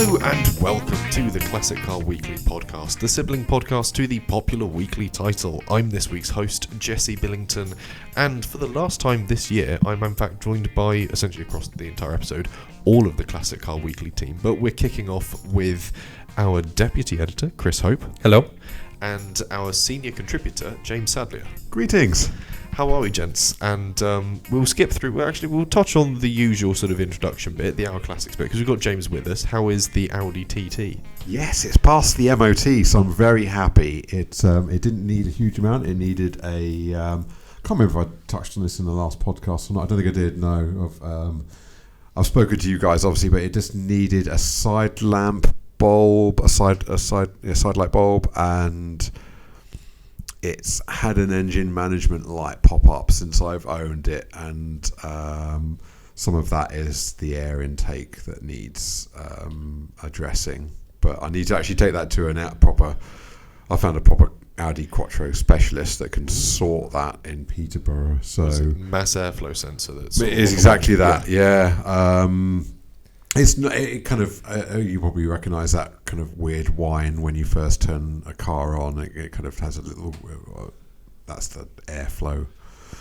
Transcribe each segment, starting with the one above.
Hello and welcome to the Classic Car Weekly podcast, the sibling podcast to the popular weekly title. I'm this week's host, Jesse Billington, and for the last time this year, I'm in fact joined by, essentially across the entire episode, all of the Classic Car Weekly team. But we're kicking off with our deputy editor, Chris Hope. Hello. And our senior contributor, James Sadlier. Greetings. How are we, gents? And we'll skip through. We'll touch on the usual sort of introduction bit, the Our Classics bit, because we've got James with us. How is the Audi TT? Yes, it's passed the MOT, so I'm very happy. It didn't need a huge amount. It needed a. Can't remember if I touched on this in the last podcast or not. I don't think I did. No, I've spoken to you guys obviously, but it just needed a side lamp bulb, a side light bulb, and it's had an engine management light pop up since I've owned it, and some of that is the air intake that needs addressing. But I need to actually take that to I found a proper Audi Quattro specialist that can sort that in Peterborough. So it's a mass airflow sensor. It is exactly that. Yeah. It's not. It kind of. You probably recognise that kind of weird whine when you first turn a car on. It kind of has a little. That's the airflow.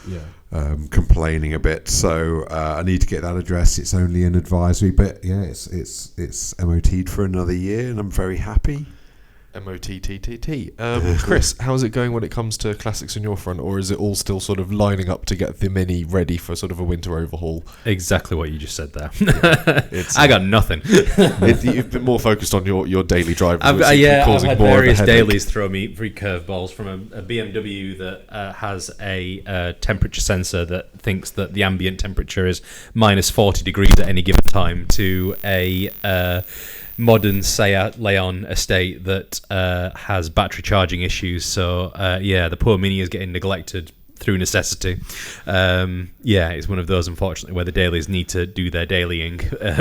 Yeah. Complaining a bit. So I need to get that addressed. It's only an advisory, but yeah, it's MOT'd for another year, and I'm very happy. MOTTTT. Chris, how's it going when it comes to classics on your front, or is it all still sort of lining up to get the Mini ready for sort of a winter overhaul? Exactly what you just said there. I got nothing. You've been more focused on your daily drive. I've had various dailies throw me free curveballs from a BMW that has a temperature sensor that thinks that the ambient temperature is minus 40 degrees at any given time, to a modern Seat Leon estate that has battery charging issues. So the poor Mini is getting neglected through necessity. It's one of those, unfortunately, where the dailies need to do their dailying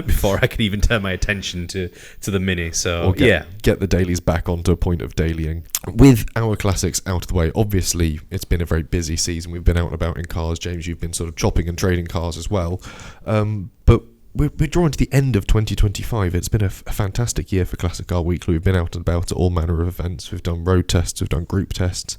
before I can even turn my attention to the Mini. So get the dailies back onto a point of dailying. With our classics out of the way, obviously it's been a very busy season. We've been out and about in cars. James, you've been sort of chopping and trading cars as well. But we're drawing to the end of 2025. It's been a fantastic year for Classic Car Weekly. We've been out and about at all manner of events. We've done road tests, we've done group tests.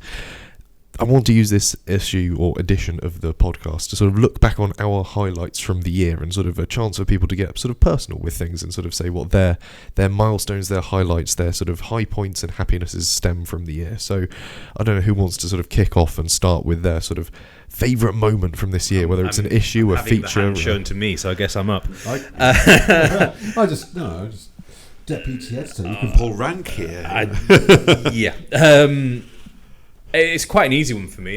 I want to use this issue or edition of the podcast to sort of look back on our highlights from the year, and sort of a chance for people to get sort of personal with things and sort of say what their milestones, their highlights, their sort of high points and happinesses stem from the year. So I don't know who wants to sort of kick off and start with their sort of favourite moment from this year, whether it's an issue, a feature. The hand shown to me, so I guess I'm up. I just deputy editor. You can pull rank here. It's quite an easy one for me.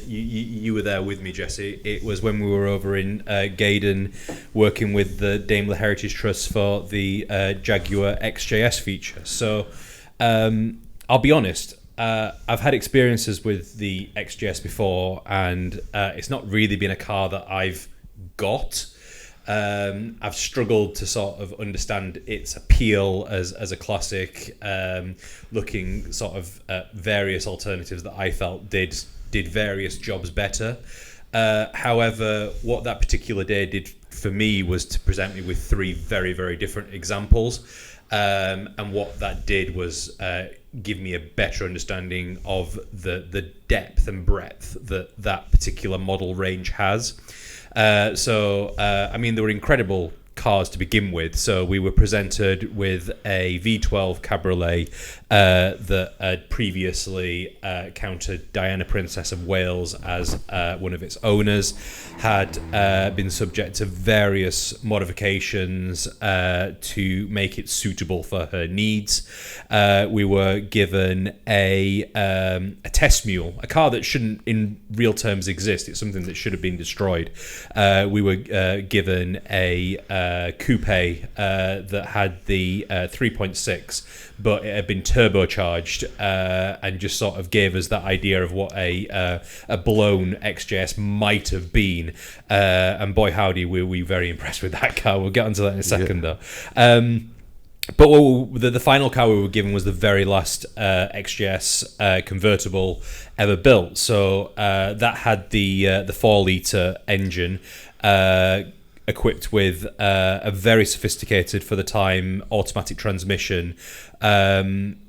You were there with me, Jesse. It was when we were over in Gaydon working with the Daimler Heritage Trust for the Jaguar XJS feature. So I'll be honest, I've had experiences with the XJS before, and it's not really been a car that I've got. I've struggled to sort of understand its appeal as a classic, looking sort of at various alternatives that I felt did various jobs better. However, what that particular day did for me was to present me with three very, very different examples, and what that did was give me a better understanding of the depth and breadth that particular model range has. There were incredible cars to begin with. So we were presented with a V12 Cabriolet that had previously counted Diana, Princess of Wales, as one of its owners, had been subject to various modifications to make it suitable for her needs. We were given a test mule, a car that shouldn't in real terms exist. It's something that should have been destroyed. We were given a coupe that had the 3.6, but it had been turbocharged, and just sort of gave us that idea of what a blown XJS might have been. And boy howdy, were we very impressed with that car. We'll get onto that in a second though. But the final car we were given was the very last XJS convertible ever built. So that had the 4-litre engine, equipped with a very sophisticated, for the time, automatic transmission, and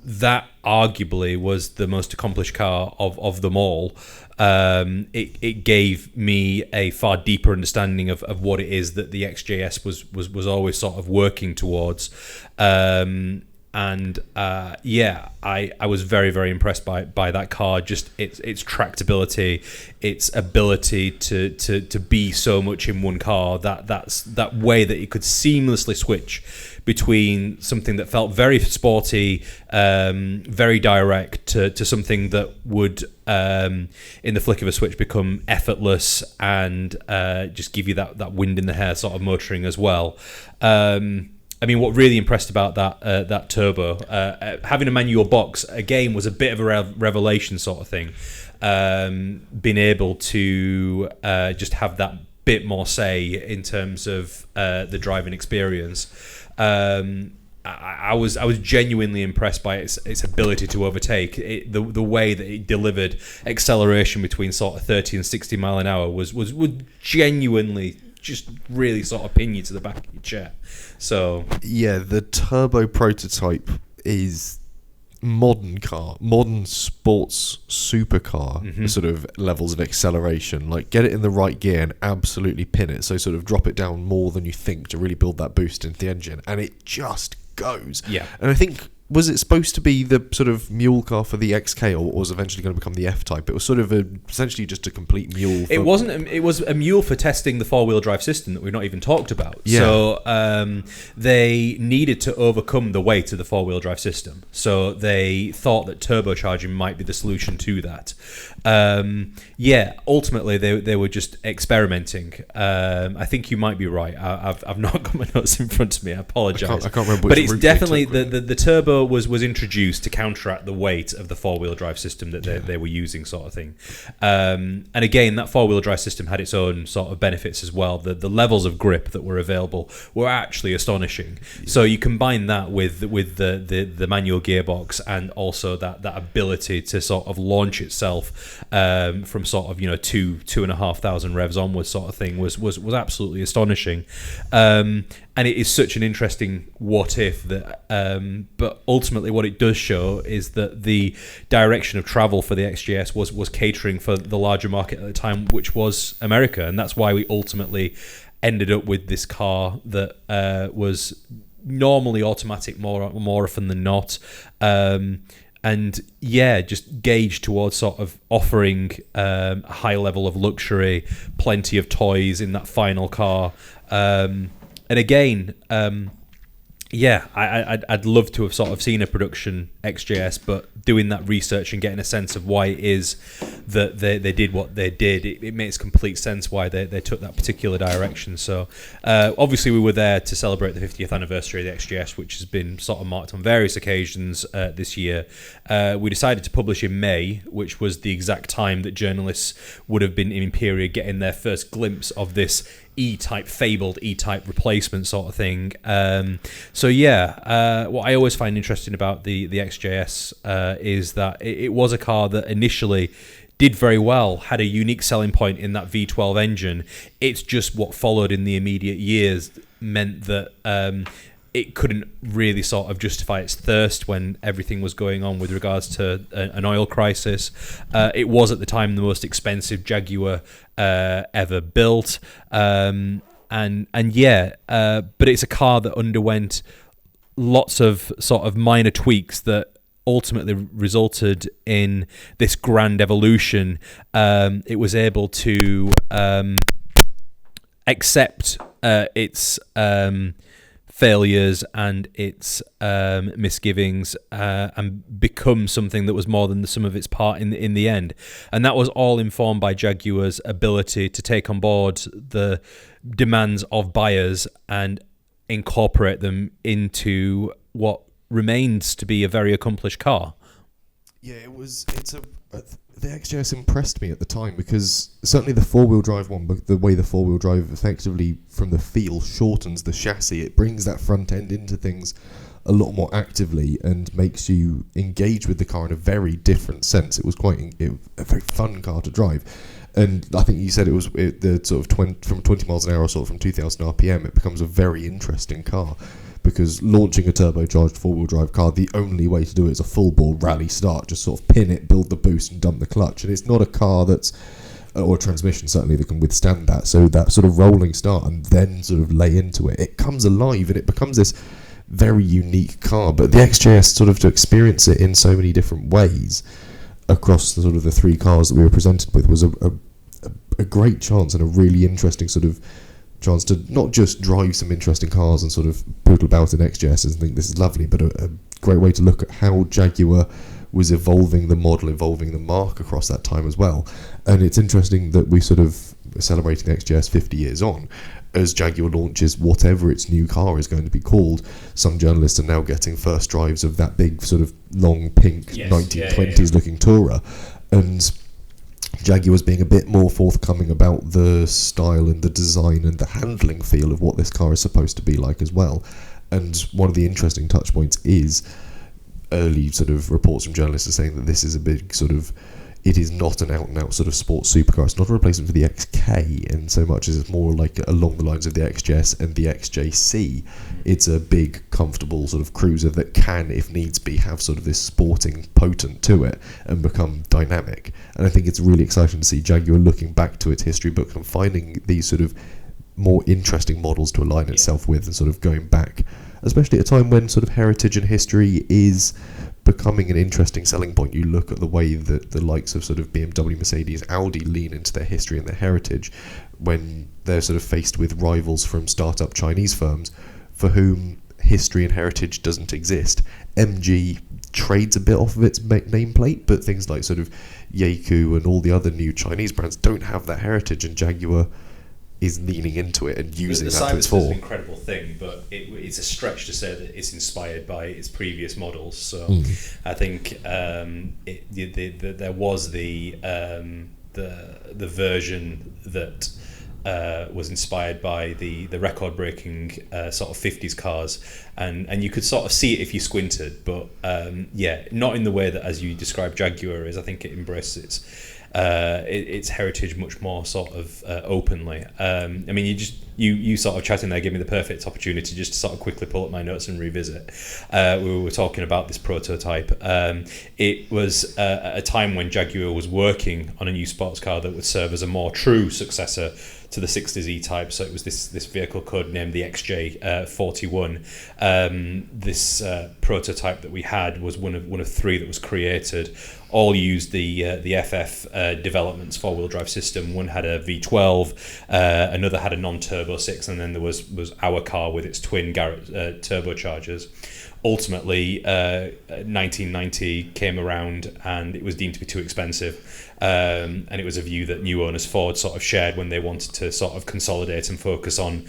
that arguably was the most accomplished car of them all. It gave me a far deeper understanding of what it is that the XJS was always sort of working towards. I was very, very impressed by that car. Just its tractability, its ability to be so much in one car. That way that it could seamlessly switch between something that felt very sporty, very direct, to something that would, in the flick of a switch, become effortless and just give you that wind in the hair sort of motoring as well. I mean, what really impressed about that turbo, having a manual box, again, was a bit of a revelation sort of thing. Being able to just have that bit more say in terms of the driving experience. I was genuinely impressed by its ability to overtake. The way that it delivered acceleration between sort of 30 and 60 mile an hour was genuinely just really sort of pin you to the back of your chair. So yeah, the turbo prototype is modern sports supercar sort of levels of acceleration. Like, get it in the right gear and absolutely pin it, so sort of drop it down more than you think to really build that boost into the engine, and it just goes. Yeah. And I think, was it supposed to be the sort of mule car for the XK, or what was eventually going to become the F-Type? It was sort of essentially just a complete mule. It wasn't. It was a mule for testing the four-wheel drive system that we've not even talked about. Yeah. So they needed to overcome the weight of the four-wheel drive system. So they thought that turbocharging might be the solution to that. Ultimately they were just experimenting. I think you might be right. I've not got my notes in front of me. I apologise. I can't remember. But it's definitely the turbo was introduced to counteract the weight of the four-wheel drive system that they were using, sort of thing. And again, that four-wheel drive system had its own sort of benefits as well. The levels of grip that were available were actually astonishing. Yeah. So you combine that with the manual gearbox, and also that ability to sort of launch itself from sort of 2,500 revs onwards, sort of thing, was absolutely astonishing. And it is such an interesting what if that, but ultimately what it does show is that the direction of travel for the XJS was catering for the larger market at the time, which was America, and that's why we ultimately ended up with this car that was normally automatic more often than not. And yeah, just gauged towards sort of offering a high level of luxury, plenty of toys in that final car. And again, I'd love to have sort of seen a production XJS, but doing that research and getting a sense of why it is that they did what they did, it makes complete sense why they took that particular direction. So obviously we were there to celebrate the 50th anniversary of the XJS, which has been sort of marked on various occasions this year. We decided to publish in May, which was the exact time that journalists would have been in Imperial getting their first glimpse of this fabled E-Type replacement sort of thing. What I always find interesting about the XJS is that it was a car that initially did very well, had a unique selling point in that V12 engine. It's just what followed in the immediate years meant that it couldn't really sort of justify its thirst when everything was going on with regards to an oil crisis. It was at the time the most expensive Jaguar ever built, but it's a car that underwent lots of sort of minor tweaks that ultimately resulted in this grand evolution. It was able to accept its failures and its misgivings and become something that was more than the sum of its part in the end. And that was all informed by Jaguar's ability to take on board the demands of buyers and incorporate them into what remains to be a very accomplished car. Yeah, the XJS impressed me at the time, because certainly the four-wheel drive one, but the way the four-wheel drive effectively from the feel shortens the chassis, it brings that front end into things a lot more actively and makes you engage with the car in a very different sense. It was a very fun car to drive. And I think you said the sort of from 20 miles an hour, or sort of from 2,000 RPM, it becomes a very interesting car. Because launching a turbocharged four-wheel drive car, the only way to do it is a full-bore rally start. Just sort of pin it, build the boost, and dump the clutch. And it's not a car or a transmission certainly, that can withstand that. So that sort of rolling start and then sort of lay into it, it comes alive and it becomes this very unique car. But the XJS, sort of to experience it in so many different ways across the sort of the three cars that we were presented with, was a great chance and a really interesting sort of chance to not just drive some interesting cars and sort of poodle about in XJS and think this is lovely, but a great way to look at how Jaguar was evolving the model, evolving the marque across that time as well. And it's interesting that we sort of are celebrating XJS 50 years on. As Jaguar launches whatever its new car is going to be called, some journalists are now getting first drives of that big sort of long pink 1920s looking Tourer. And Jaguar's being a bit more forthcoming about the style and the design and the handling feel of what this car is supposed to be like as well. And one of the interesting touch points is early sort of reports from journalists are saying that this is a big sort of, it is not an out-and-out sort of sports supercar. It's not a replacement for the XK in so much as it's more like along the lines of the XJS and the XJC. It's a big, comfortable sort of cruiser that can, if needs be, have sort of this sporting potent to it and become dynamic. And I think it's really exciting to see Jaguar looking back to its history book and finding these sort of more interesting models to align itself with, and sort of going back, especially at a time when sort of heritage and history is becoming an interesting selling point. You look at the way that the likes of sort of BMW, Mercedes, Audi lean into their history and their heritage when they're sort of faced with rivals from startup Chinese firms for whom history and heritage doesn't exist. MG trades a bit off of its nameplate, but things like sort of Yaeku and all the other new Chinese brands don't have that heritage, and Jaguar is leaning into it and using that to its full. The Cyber's an incredible thing, but it's a stretch to say that it's inspired by its previous models. So I think there was the version that was inspired by the record-breaking sort of 50s cars, and you could sort of see it if you squinted, but not in the way that, as you described, Jaguar is. I think it embraces its heritage much more sort of openly. I mean, you sort of chatting there gave me the perfect opportunity just to sort of quickly pull up my notes and revisit. We were talking about this prototype. It was at a time when Jaguar was working on a new sports car that would serve as a more true successor to the 60s E-Type. So it was this vehicle code named the XJ41. This prototype that we had was one of three that was created. All used the FF developments four-wheel drive system. One had a V12, another had a non-turbo 6, and then there was our car with its twin Garrett turbochargers. Ultimately, 1990 came around and it was deemed to be too expensive, and it was a view that new owners Ford sort of shared when they wanted to sort of consolidate and focus on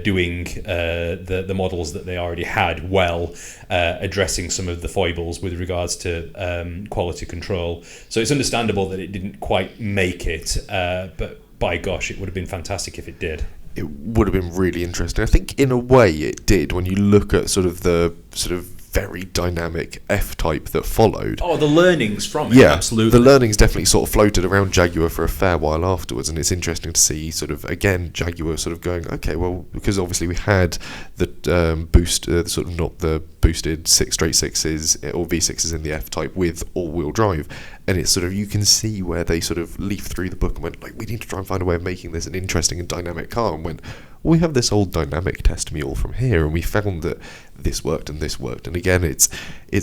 doing the models that they already had well, addressing some of the foibles with regards to quality control. So it's understandable that it didn't quite make it, but by gosh, it would have been fantastic if it did. It would have been really interesting. I think in a way it did when you look at sort of the sort of very dynamic F-Type that followed. Oh, the learnings from it, yeah, absolutely. The learnings definitely sort of floated around Jaguar for a fair while afterwards, and it's interesting to see sort of, again, Jaguar sort of going, okay, well, because obviously we had the boost, sort of not the boosted straight sixes or V6s in the F-Type with all-wheel drive, and it's sort of, you can see where they sort of leafed through the book and went, like, we need to try and find a way of making this an interesting and dynamic car, and went, well, we have this old dynamic test mule from here, and we found that this worked and this worked. And again, it's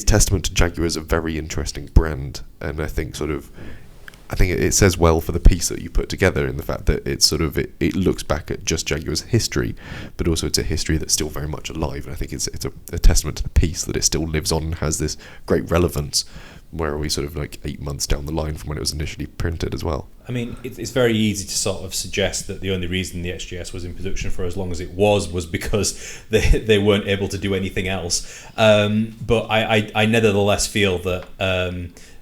testament to Jaguar as a very interesting brand, and I think it says well for the piece that you put together in the fact that it's sort of it looks back at just Jaguar's history, but also it's a history that's still very much alive. And I think it's a testament to the piece that it still lives on and has this great relevance. Where are we sort of like 8 months down the line from when it was initially printed as well? I mean, it's very easy to sort of suggest that the only reason the XJS was in production for as long as it was because they weren't able to do anything else. But I nevertheless feel that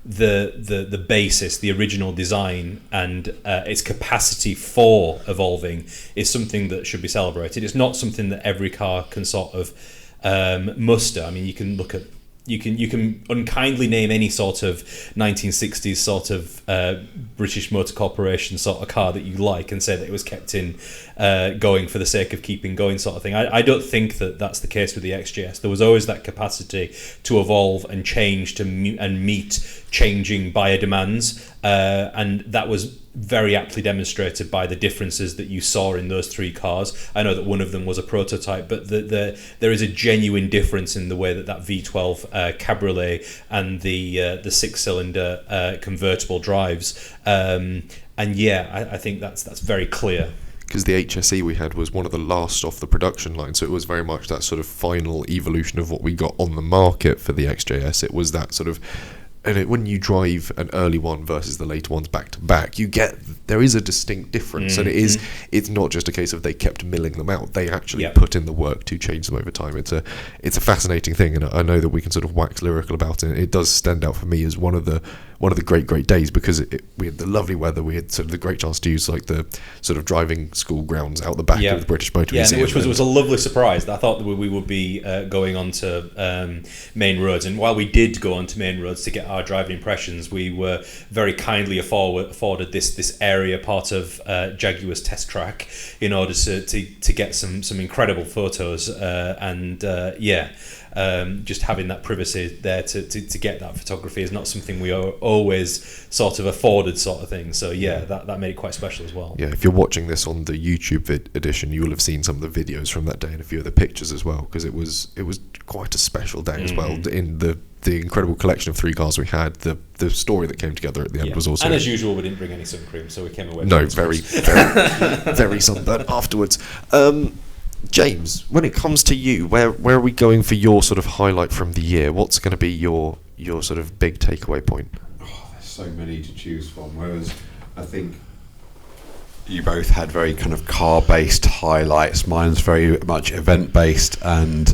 the basis, the original design, and its capacity for evolving is something that should be celebrated. It's not something that every car can sort of muster. I mean, you can look at you can unkindly name any sort of 1960s sort of British Motor Corporation sort of car that you like and say that it was kept in going for the sake of keeping going sort of thing. I don't think that that's the case with the XJS. There was always that capacity to evolve and change and meet changing buyer demands, and that was very aptly demonstrated by the differences that you saw in those three cars. I know that one of them was a prototype, but there is a genuine difference in the way that V12 Cabriolet and the six-cylinder convertible drives. And yeah, I think that's very clear. Because the HSE we had was one of the last off the production line, so it was very much that sort of final evolution of what we got on the market for the XJS. It was that sort of, and when you drive an early one versus the later ones back to back, there is a distinct difference, and it's not just a case of they kept milling them out. They actually put in the work to change them over time. It's a fascinating thing, and I know that we can sort of wax lyrical about it. It does stand out for me as one of the great days, because we had the lovely weather. We had sort of the great chance to use like the sort of driving school grounds out the back of the British Motor Museum, which was a lovely surprise. I thought that we would be going onto main roads, and while we did go onto main roads to get our driving impressions, we were very kindly afforded this area part of Jaguar's test track in order to get some incredible photos, just having that privacy there to get that photography is not something we are always sort of afforded sort of thing. So that made it quite special as well. Yeah, if you're watching this on the YouTube edition, you will have seen some of the videos from that day and a few of the pictures as well, because it was quite a special day as well. In the incredible collection of three cars we had, the story that came together at the end was also... And as usual, we didn't bring any sun cream, so we came away... No, very sunburnt afterwards. James, when it comes to you, where are we going for your sort of highlight from the year? What's going to be your sort of big takeaway point? Oh, there's so many to choose from. Whereas I think you both had very kind of car-based highlights. Mine's very much event-based, and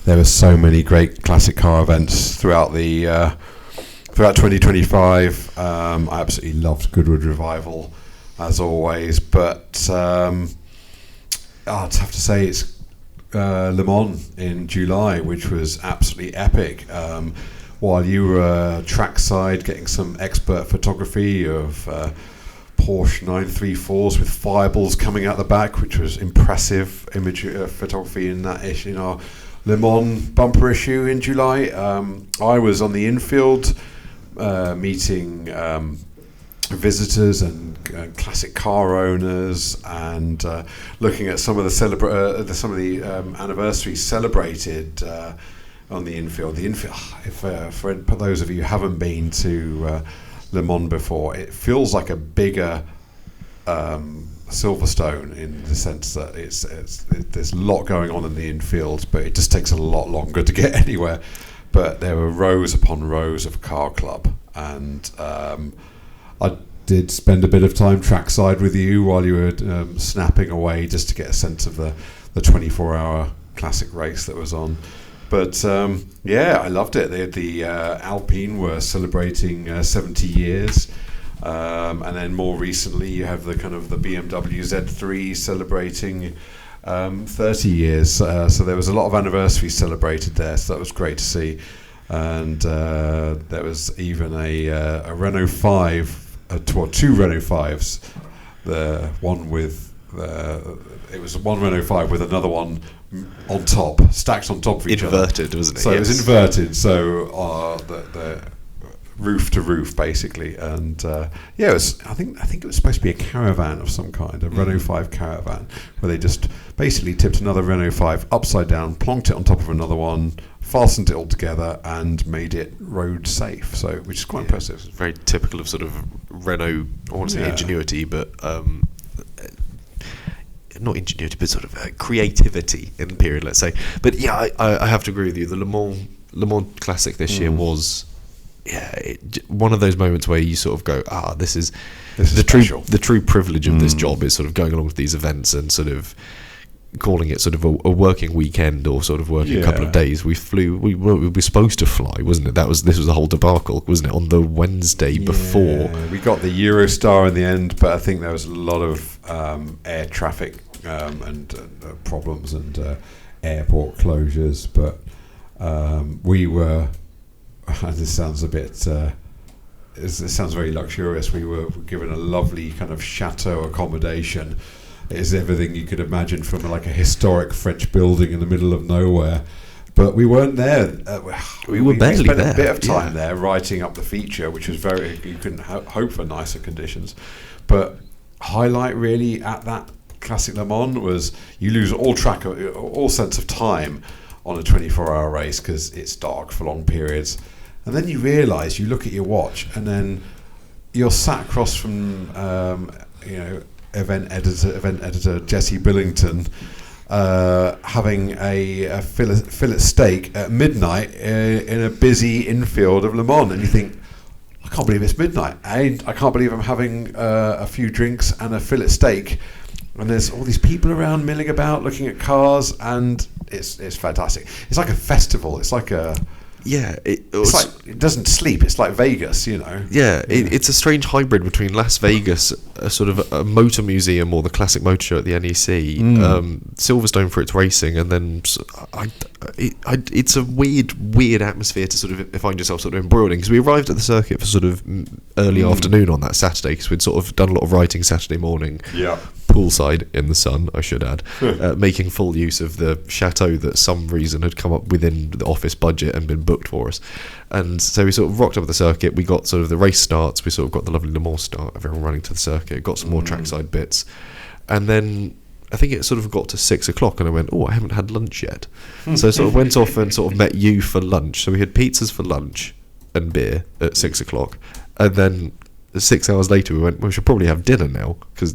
there were so many great classic car events throughout 2025. I absolutely loved Goodwood Revival, as always, but I'd have to say it's Le Mans in July, which was absolutely epic. While you were trackside getting some expert photography of Porsche 934s with fireballs coming out the back, which was impressive image photography in that issue, in our Le Mans bumper issue in July. I was on the infield meeting visitors and classic car owners, and looking at some of the anniversaries celebrated on the infield. The infield, for those of you who haven't been to Le Mans before, it feels like a bigger Silverstone in the sense that there's a lot going on in the infield, but it just takes a lot longer to get anywhere. But there were rows upon rows of car club, and I did spend a bit of time trackside with you while you were snapping away, just to get a sense of the 24-hour classic race that was on. But I loved it. The Alpine were celebrating 70 years. And then more recently, you have the kind of the BMW Z3 celebrating 30 years. So there was a lot of anniversaries celebrated there. So that was great to see. And there was even a Renault 5, two Renault 5s. The one with it was one Renault 5 with another one on top, stacked on top of each other. Inverted, wasn't it? So it was inverted. So the roof to roof, basically, and it was. I think it was supposed to be a caravan of some kind, a Renault 5 caravan, where they just basically tipped another Renault 5 upside down, plonked it on top of another one, fastened it all together, and made it road safe. So, which is quite impressive. It's very typical of sort of Renault, I want to say ingenuity, but not ingenuity, but sort of creativity in the period, let's say. But yeah, I have to agree with you. The Le Mans Classic this year was. One of those moments where you sort of go, this is the true privilege of this job is sort of going along with these events and sort of calling it sort of a working weekend or sort of working a couple of days. We were supposed to fly, wasn't it? This was a whole debacle, wasn't it? On the Wednesday before, we got the Eurostar in the end, but I think there was a lot of air traffic and problems, and airport closures, but we were, and this sounds a bit, it sounds very luxurious, we were given a lovely kind of chateau accommodation. It is everything you could imagine from like a historic French building in the middle of nowhere. But we weren't there. We barely spent there. a bit of time there writing up the feature, which was very, you couldn't hope for nicer conditions. But highlight really at that Classic Le Mans was you lose all track of, all sense of time on a 24-hour race because it's dark for long periods. And then you realise, you look at your watch, and then you're sat across from, event editor Jesse Billington, having a fillet steak at midnight in a busy infield of Le Mans, and you think, I can't believe it's midnight. I can't believe I'm having a few drinks and a fillet steak, and there's all these people around milling about, looking at cars, and it's fantastic. It's like a festival. It's like a it's like it doesn't sleep. It's like Vegas, you know. Yeah, it's a strange hybrid between Las Vegas, a sort of a motor museum, or the classic motor show at the NEC, Silverstone for its racing, and then it's a weird atmosphere to sort of find yourself sort of embroiled in, because we arrived at the circuit for sort of early afternoon on that Saturday, because we'd sort of done a lot of writing Saturday morning. Yeah. Poolside in the sun, I should add, making full use of the chateau that some reason had come up within the office budget and been booked for us. And so we sort of rocked up the circuit. We got sort of the race starts. We sort of got the lovely Le Mans start, everyone running to the circuit, got some more trackside bits. And then I think it sort of got to 6 o'clock, and I went, I haven't had lunch yet. So I sort of went off and sort of met you for lunch. So we had pizzas for lunch and beer at 6 o'clock. And then 6 hours later, we went, we should probably have dinner now, because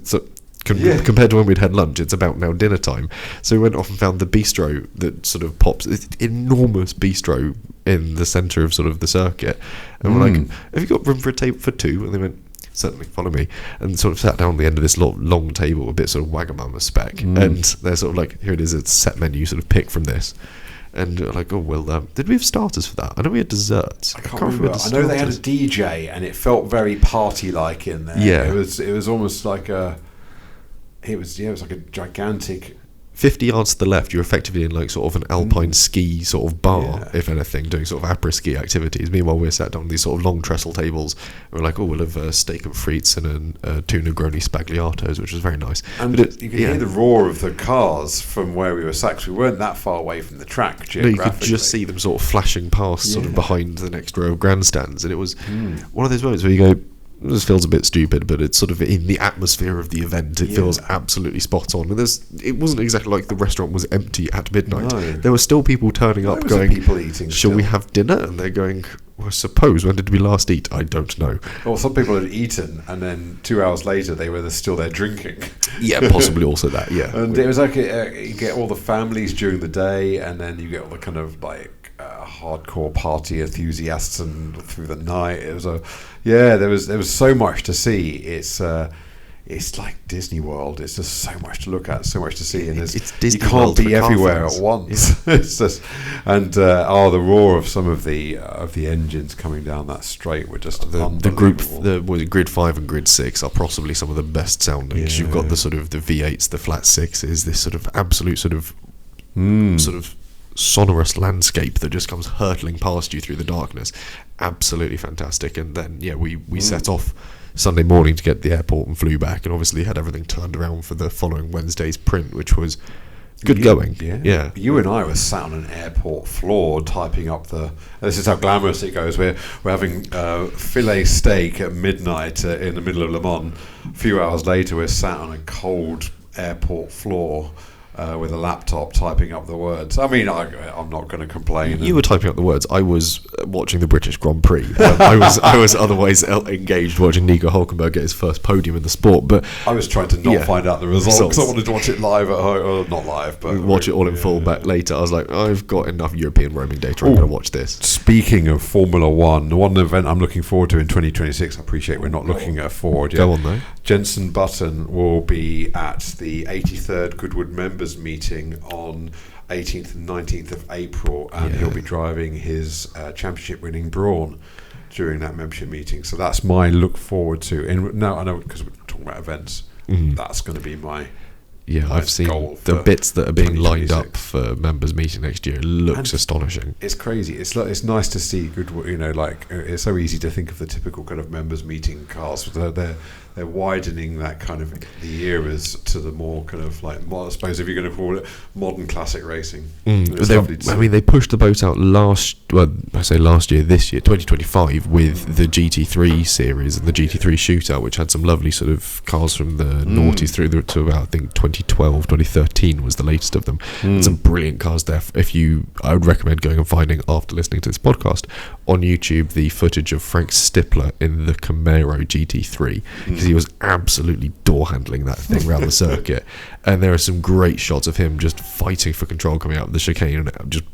compared to when we'd had lunch, it's about now dinner time. So we went off and found the bistro that sort of pops, this enormous bistro in the centre of sort of the circuit, and we're like, have you got room for a table for two? And they went, certainly, follow me, and sort of sat down at the end of this long table, a bit sort of Wagamama spec, and they're sort of like, here it is, a set menu, sort of pick from this. And we're like, did we have starters for that? I know we had desserts. I can't remember. I know they had a DJ, and it felt very party-like in there. Yeah, it was almost like a. It was like a gigantic. 50 yards to the left, you're effectively in like sort of an alpine ski sort of bar, if anything, doing sort of après ski activities. Meanwhile, we're sat down on these sort of long trestle tables, and we're like, we'll have steak and frites and a two Negroni spagliatos, which was very nice. And you could hear the roar of the cars from where we were sat, 'cause we weren't that far away from the track geographically. No, you could just see them sort of flashing past, sort of behind the next row of grandstands, and it was one of those moments where you go, this feels a bit stupid, but it's sort of in the atmosphere of the event. It feels absolutely spot on. And it wasn't exactly like the restaurant was empty at midnight. No. There were still people turning up going, people eating shall we have dinner? And they're going, I suppose, when did we last eat? I don't know. Well, some people had eaten, and then 2 hours later they were still there drinking. Yeah, possibly also that, yeah. And it was like you get all the families during the day, and then you get all the kind of like hardcore party enthusiasts and through the night. It was there was so much to see. It's like Disney World. It's just so much to look at, so much to see, and it's Disney you can't World be everywhere at once. It's just, and the roar of some of the engines coming down that straight were just the Grid 5 and Grid 6 are possibly some of the best sounding. Yeah. You've got the sort of the V8s, the flat sixes, this sort of absolute sort of sonorous landscape that just comes hurtling past you through the darkness. Absolutely fantastic. And then we set off Sunday morning to get to the airport and flew back, and obviously had everything turned around for the following Wednesday's print, which was good going. Yeah. You and I were sat on an airport floor typing up this is how glamorous it goes. We're having filet steak at midnight in the middle of Le Mans. A few hours later, we're sat on a cold airport floor with a laptop typing up the words. I mean, I'm not going to complain. You were typing up the words. I was watching the British Grand Prix. I was otherwise engaged watching Nico Hulkenberg get his first podium in the sport. But I was trying to not find out the results because I wanted to watch it live at home. Or not live, but watch it all in full back later. I was like, I've got enough European roaming data. I'm going to watch this. Speaking of Formula One, the one event I'm looking forward to in 2026. I appreciate we're not looking at forward yet. Go on though. Jenson Button will be at the 83rd Goodwood members meeting on 18th and 19th of April, and he'll be driving his championship winning Brawn during that membership meeting. So that's my look forward to. And now I know, because we're talking about events, that's going to be my Yeah, I've seen the bits that are being lined up for members meeting next year. It looks astonishing. It's crazy. It's nice to see good. Like it's so easy to think of the typical kind of members meeting cars. They're widening that kind of the eras to the more kind of like, well, I suppose if you're going to call it modern classic racing. They pushed the boat out last year, this year, 2025, with the GT3 series and the GT3 shootout, which had some lovely sort of cars from the noughties through to about, I think 2012, 2013 was the latest of them. And some brilliant cars there. I would recommend going and finding, after listening to this podcast, on YouTube the footage of Frank Stippler in the Camaro GT3, because he was absolutely door handling that thing around the circuit. And there are some great shots of him just fighting for control coming out of the chicane and just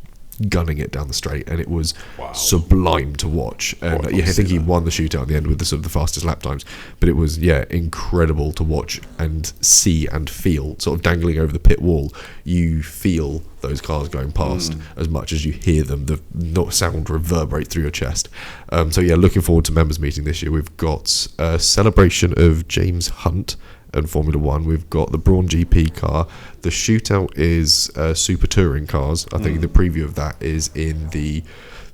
gunning it down the straight, and it was sublime to watch. And I think he won the shootout in the end with the sort of the fastest lap times, but it was incredible to watch and see and feel, sort of dangling over the pit wall. You feel those cars going past as much as you hear them. The sound reverberates through your chest. Looking forward to members meeting this year. We've got a celebration of James Hunt and Formula One. We've got the Brawn GP car. The shootout is Super Touring cars. I think the preview of that is in the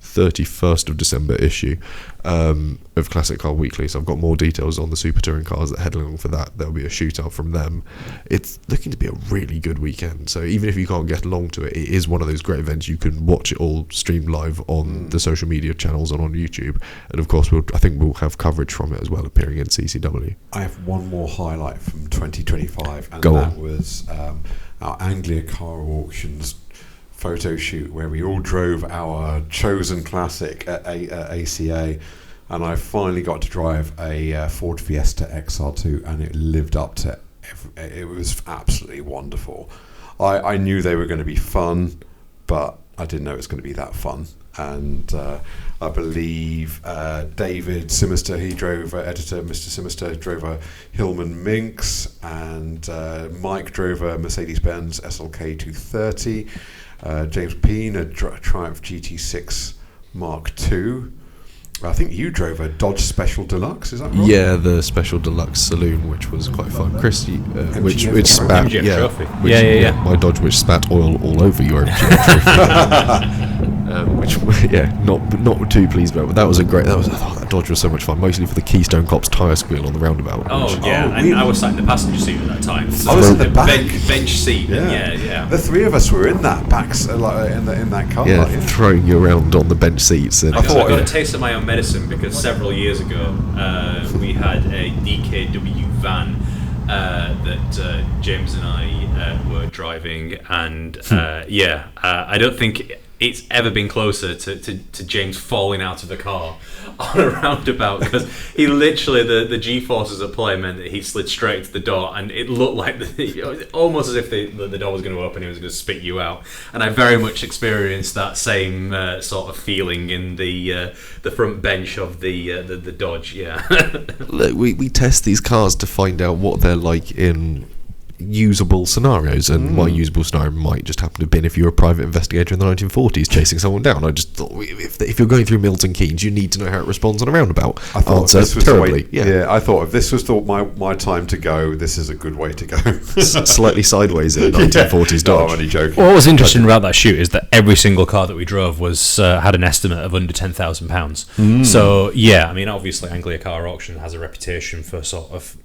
31st of December issue of Classic Car Weekly. So I've got more details on the Super Touring cars that head along for that. There'll be a shootout from them. It's looking to be a really good weekend. So even if you can't get along to it, it is one of those great events. You can watch it all streamed live on the social media channels and on YouTube. And of course, I think we'll have coverage from it as well, appearing in CCW. I have one more highlight from 2025, and was our Anglia Car Auctions photo shoot where we all drove our chosen classic at ACA, and I finally got to drive a Ford Fiesta XR2, and it lived up to it was absolutely wonderful. I knew they were going to be fun, but I didn't know it was going to be that fun. And I believe David Simister, he drove editor Mr. Simister drove a Hillman Minx, and Mike drove a Mercedes-Benz SLK 230. James Peene, a Triumph GT6 Mark II. I think you drove a Dodge Special Deluxe, is that right? Yeah, the Special Deluxe Saloon, which was quite fun. Chris, which spat, MGF my Dodge, which spat oil all over your MGF trophy. Which, not too pleased about, but that was that Dodge was so much fun, mostly for the Keystone Cops tyre squeal on the roundabout. And I was sat in the passenger seat at that time. So I was in the back. Bench seat. Yeah. The three of us were in that back, in that car. Throwing you around on the bench seats. And I got a taste of my own medicine, because several years ago we had a DKW van that James and I were driving, and I don't think it's ever been closer to James falling out of the car on a roundabout, because he literally, the G-forces at play meant that he slid straight to the door, and it looked like almost as if the door was going to open, he was going to spit you out. And I very much experienced that same sort of feeling in the front bench of the Dodge. Look, we test these cars to find out what they're like in usable scenarios, and my usable scenario might just happen to have been if you were a private investigator in the 1940s chasing someone down. I just thought, if you're going through Milton Keynes, you need to know how it responds on a roundabout. I thought Answer, this was terribly. I thought if this was my time to go, this is a good way to go. Slightly sideways in a 1940s Dodge. I'm only joking. Well, what was interesting about that shoot is that every single car that we drove was had an estimate of under £10,000. So obviously Anglia Car Auction has a reputation for sort of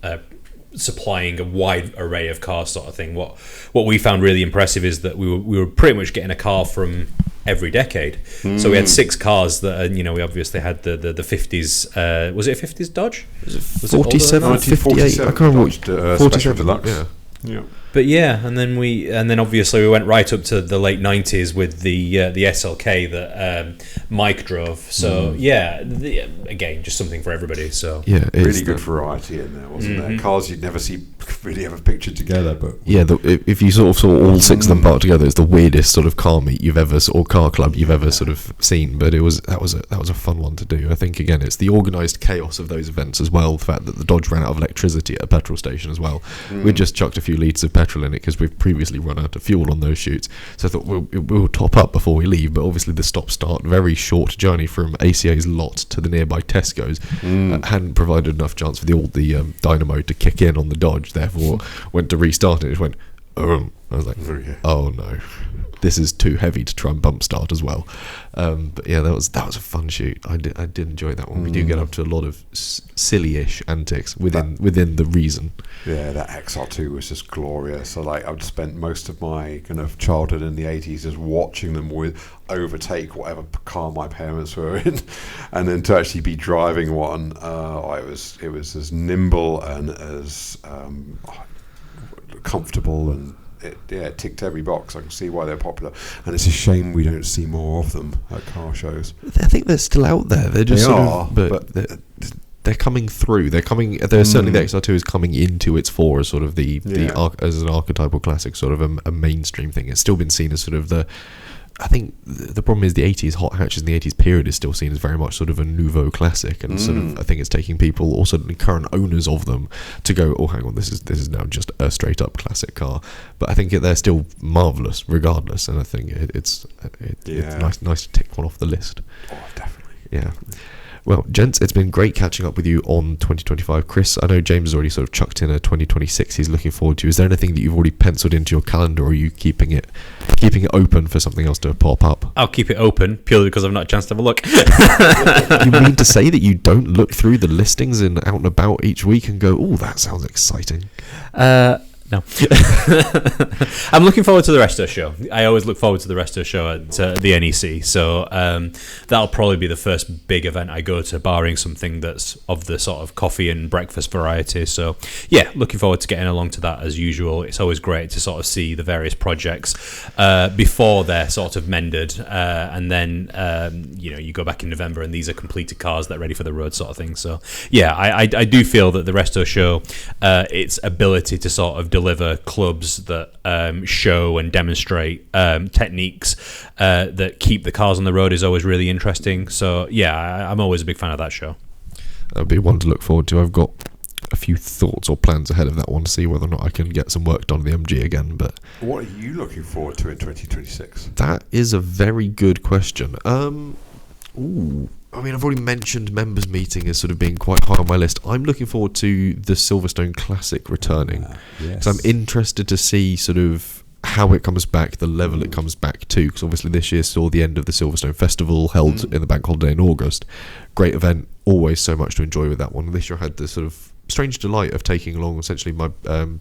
supplying a wide array of cars, sort of thing. What we found really impressive is that we were pretty much getting a car from every decade. So we had 6 cars that we obviously had the 50s. Was it a 50s Dodge? Was it 47, 58? I can't remember which. 47 Deluxe. Yeah. But and then obviously we went right up to the late 90s with the SLK that Mike drove. So again, just something for everybody. So really good variety in there, wasn't there? Cars you'd never see really ever pictured together. But if you sort of saw all 6 of them parked together, it's the weirdest sort of car meet you've ever, or car club you've ever sort of seen. But that was a fun one to do. I think again it's the organised chaos of those events as well. The fact that the Dodge ran out of electricity at a petrol station as well. We just chucked a few litres of petrol in it because we've previously run out of fuel on those shoots, so I thought we'll top up before we leave. But obviously the stop-start, very short journey from ACA's lot to the nearby Tesco's hadn't provided enough chance for all the dynamo to kick in on the Dodge. Therefore went to restart it, it went, I was like, oh no, this is too heavy to try and bump start as well. But yeah, that was a fun shoot. I did enjoy that one. We do get up to a lot of silly-ish antics within the reason. Yeah, that XR2 was just glorious. So like, I've spent most of my kind of childhood in the 80s just watching them overtake whatever car my parents were in, and then to actually be driving one, it was as nimble and as comfortable, and it ticked every box. I can see why they're popular, and it's a shame we don't see more of them at car shows. I think they're still out there. They're just they're coming through. They're coming. There's certainly the XR2 is coming into its fore as sort of as an archetypal classic, sort of a mainstream thing. It's still been seen as sort of the. I think the problem is the 80s hot hatches in the 80s period is still seen as very much sort of a nouveau classic, and sort of I think it's taking people, or certainly current owners of them, to go, oh hang on, this is now just a straight up classic car. But I think they're still marvellous regardless, and I think it's nice to tick one off the list. Oh, definitely. Yeah. Well, gents, it's been great catching up with you on 2025. Chris, I know James has already sort of chucked in a 2026 he's looking forward to. Is there anything that you've already penciled into your calendar, or are you keeping it open for something else to pop up? I'll keep it open purely because I've not had a chance to have a look. You mean to say that you don't look through the listings and out and about each week and go, oh, that sounds exciting? No. I'm looking forward to the rest of the show. I always look forward to the rest of the show at the NEC. So that'll probably be the first big event I go to, barring something that's of the sort of coffee and breakfast variety. So yeah, looking forward to getting along to that as usual. It's always great to sort of see the various projects before they're sort of mended. And then, you go back in November and these are completed cars that are ready for the road sort of thing. So yeah, I do feel that the rest of the show, its ability to sort of deliver clubs that show and demonstrate techniques that keep the cars on the road is always really interesting. So yeah, I'm always a big fan of that show. That'll be one to look forward to. I've got a few thoughts or plans ahead of that one to see whether or not I can get some work done on the MG again. But what are you looking forward to in 2026? That is a very good question. I mean, I've already mentioned members meeting as sort of being quite high on my list. I'm looking forward to the Silverstone Classic returning. Yes. So I'm interested to see sort of how it comes back, the level it comes back to, because obviously this year saw the end of the Silverstone Festival held in the bank holiday in August. Great event, always so much to enjoy with that one. This year I had the sort of strange delight of taking along essentially my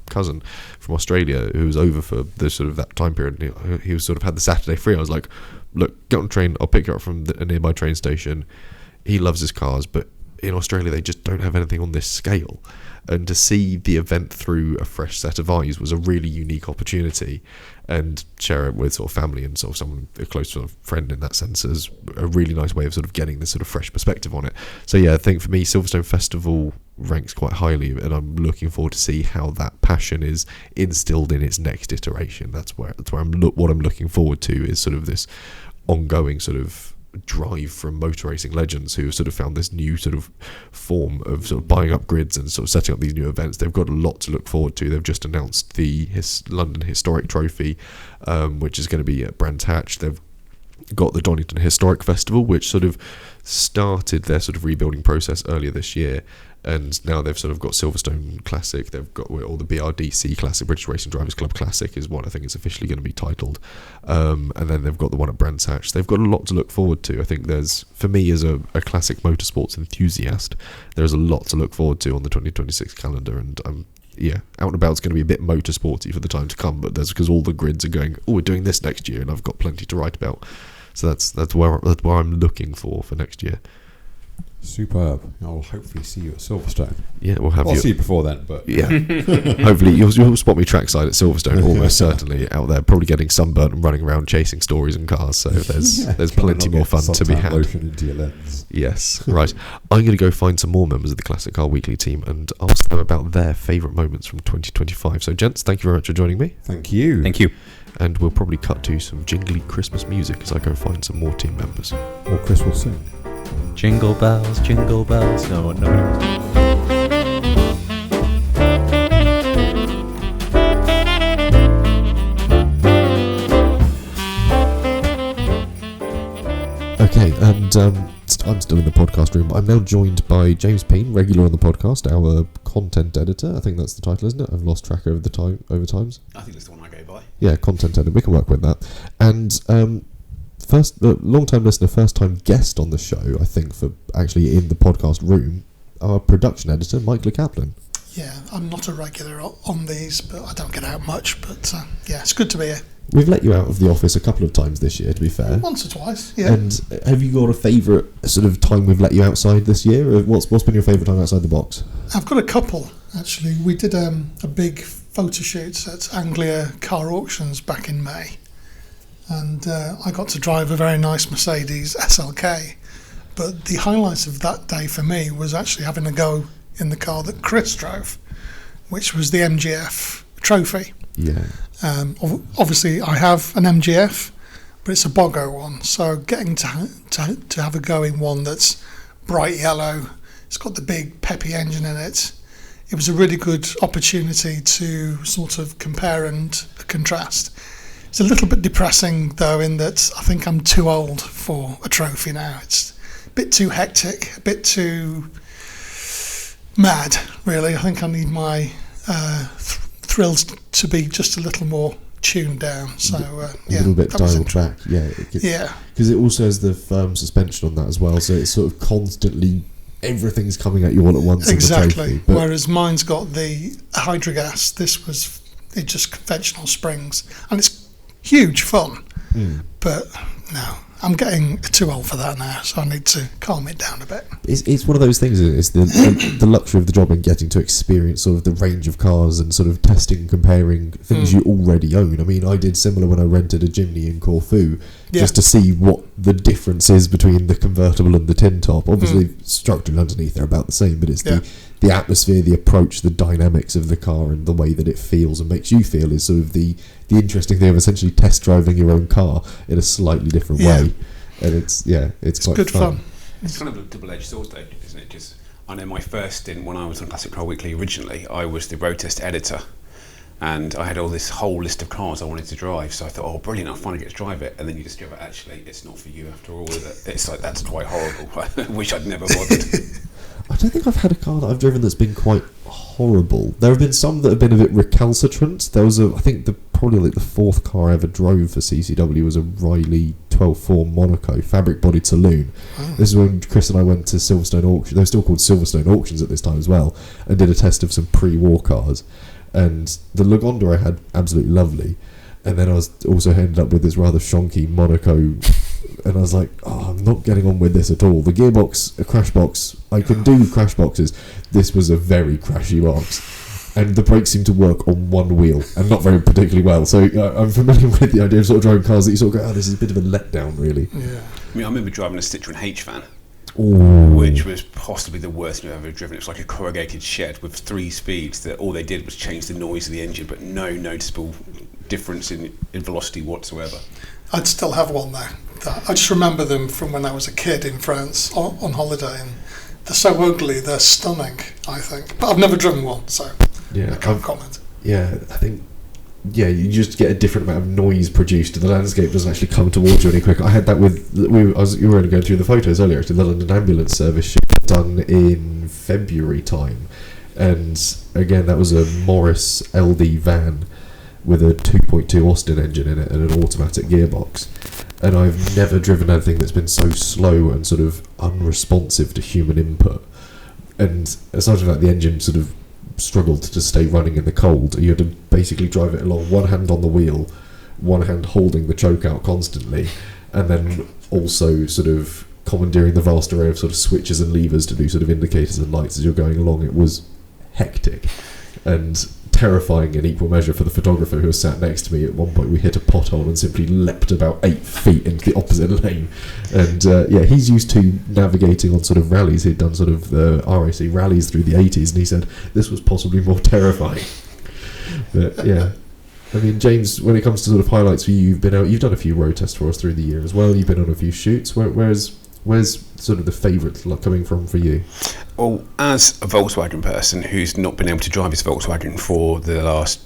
cousin from Australia who was over for the sort of that time period. He was sort of had the Saturday free. I was like, look, get on the train, I'll pick you up from a nearby train station. He loves his cars, but in Australia they just don't have anything on this scale, and to see the event through a fresh set of eyes was a really unique opportunity, and share it with sort of family and sort of someone, a close sort of friend in that sense, is a really nice way of sort of getting this sort of fresh perspective on it. So yeah, I think for me Silverstone Festival ranks quite highly, and I'm looking forward to see how that passion is instilled in its next iteration. That's where what I'm looking forward to is sort of this ongoing sort of drive from motor racing legends who have sort of found this new sort of form of sort of buying up grids and sort of setting up these new events. They've got a lot to look forward to. They've just announced the London Historic Trophy, which is going to be at Brands Hatch. They've got the Donington Historic Festival, which sort of started their sort of rebuilding process earlier this year, and now they've sort of got Silverstone Classic. They've got all the BRDC Classic, British Racing Drivers Club Classic is what I think it's officially going to be titled, and then they've got the one at Brands Hatch. They've got a lot to look forward to. I think there's, for me as a classic motorsports enthusiast, there's a lot to look forward to on the 2026 calendar, and out and about is going to be a bit motorsporty for the time to come, but that's because all the grids are going, oh, we're doing this next year, and I've got plenty to write about. So that's where I'm looking for next year. Superb. I'll hopefully see you at Silverstone. Yeah, I'll see you before then, but yeah, hopefully you'll spot me trackside at Silverstone, almost certainly out there, probably getting sunburnt and running around chasing stories and cars. So there's plenty more fun to be had. Lotion into your lens. Yes, right. I'm going to go find some more members of the Classic Car Weekly team and ask them about their favourite moments from 2025. So, gents, thank you very much for joining me. Thank you. Thank you. And we'll probably cut to some jingly Christmas music as I go find some more team members. Or Chris will sing. Jingle bells, jingle bells. No. Okay, and I'm still in the podcast room. I'm now joined by James Peene, regular on the podcast, our content editor. I think that's the title, isn't it? I've lost track over times. I think that's the one I go by. Yeah, content editor. We can work with that. And long-time listener, first-time guest on the show, I think, for actually in the podcast room, our production editor, Mike LeCaplan. Yeah, I'm not a regular on these, but I don't get out much. But yeah, it's good to be here. We've let you out of the office a couple of times this year, to be fair. Once or twice, yeah. And have you got a favourite sort of time we've let you outside this year? Or what's been your favourite time outside the box? I've got a couple, actually. We did a big photo shoot at Anglia Car Auctions back in May. And I got to drive a very nice Mercedes SLK. But the highlight of that day for me was actually having a go in the car that Chris drove, which was the MGF Trophy. Yeah. Obviously, I have an MGF, but it's a Bogo one. So getting to have a go in one that's bright yellow, it's got the big peppy engine in it. It was a really good opportunity to sort of compare and contrast. It's a little bit depressing, though, in that I think I'm too old for a trophy now. It's a bit too hectic, a bit too mad, really. I think I need my thrills to be just a little more tuned down. So a little bit dialed back. Yeah. Yeah. Because it also has the firm suspension on that as well, so it's sort of constantly everything's coming at you all at once. Exactly. In the trophy, whereas mine's got the hydrogas. This was just conventional springs, and it's huge fun. But no, I'm getting too old for that now, so I need to calm it down a bit. It's one of those things. It's the luxury of the job and getting to experience sort of the range of cars and sort of testing and comparing things you already own. I mean, I did similar when I rented a Jimny in Corfu, just to see what the difference is between the convertible and the tin top. Obviously, structurally underneath they're about the same, but it's the atmosphere, the approach, the dynamics of the car and the way that it feels and makes you feel is sort of the interesting thing of essentially test driving your own car in a slightly different way. And it's quite good fun. It's kind of a double-edged sword, though, isn't it? Because I know my first stint when I was on Classic Car Weekly originally, I was the road test editor, and I had this whole list of cars I wanted to drive. So I thought, oh, brilliant! I'll finally get to drive it. And then you discover actually it's not for you after all. It's like that's quite horrible. I wish I'd never bothered. I don't think I've had a car that I've driven that's been quite horrible. There have been some that have been a bit recalcitrant. There was I think probably the fourth car I ever drove for CCW was a Riley 12.4 Monaco fabric-bodied saloon. This is when Chris and I went to Silverstone Auction. They were still called Silverstone Auctions at this time as well, and did a test of some pre-war cars. And the Lagonda I had absolutely lovely. And then I was also ended up with this rather shonky Monaco, and I was like, oh, I'm not getting on with this at all. The gearbox, a crash box, I can do crash boxes. This was a very crashy box. And the brakes seemed to work on one wheel, and not very particularly well. So I'm familiar with the idea of sort of driving cars that you sort of go, oh, this is a bit of a letdown, really. Yeah. I mean, I remember driving a Citroen H-Fan, Ooh. which was possibly the worst I've ever driven. It was like a corrugated shed with 3 speeds that all they did was change the noise of the engine, but no noticeable difference in velocity whatsoever. I'd still have one though. I just remember them from when I was a kid in France on holiday, and they're so ugly, they're stunning, I think. But I've never driven one, so I can't comment. Yeah, I think you just get a different amount of noise produced, and the landscape doesn't actually come towards you any quicker. I had that with you were only going through the photos earlier. Actually, the London Ambulance Service shoot done in February time, and again that was a Morris LD van with a 2.2 Austin engine in it and an automatic gearbox. And I've never driven anything that's been so slow and sort of unresponsive to human input. And aside from that, the engine sort of struggled to stay running in the cold. You had to basically drive it along, one hand on the wheel, one hand holding the choke out constantly, and then also sort of commandeering the vast array of sort of switches and levers to do sort of indicators and lights as you're going along. It was hectic and terrifying in equal measure for the photographer who was sat next to me. At one point we hit a pothole and simply leapt about 8 feet into the opposite lane, and he's used to navigating on sort of rallies. He'd done sort of the RAC rallies through the 80s, and he said this was possibly more terrifying. But yeah, I mean, James, when it comes to sort of highlights for you, you've done a few road tests for us through the year as well. You've been on a few shoots. Where's sort of the favourite coming from for you? Well, as a Volkswagen person who's not been able to drive his Volkswagen for the last,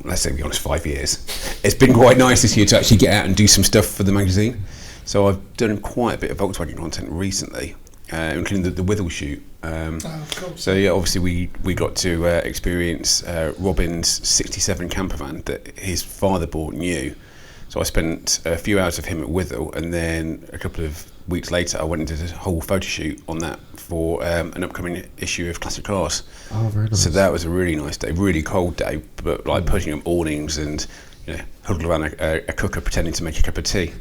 let's say, to be honest, 5 years, it's been quite nice this year to actually get out and do some stuff for the magazine. So I've done quite a bit of Volkswagen content recently, including the Withell shoot. Of course. So yeah, obviously we got to experience Robin's '67 camper van that his father bought new. So I spent a few hours with him at Withell, and then a couple of weeks later I went and did a whole photo shoot on that for an upcoming issue of Classic Cars. Oh, very nice. So that was a really nice day, really cold day, but like putting up awnings and huddled around a cooker pretending to make a cup of tea.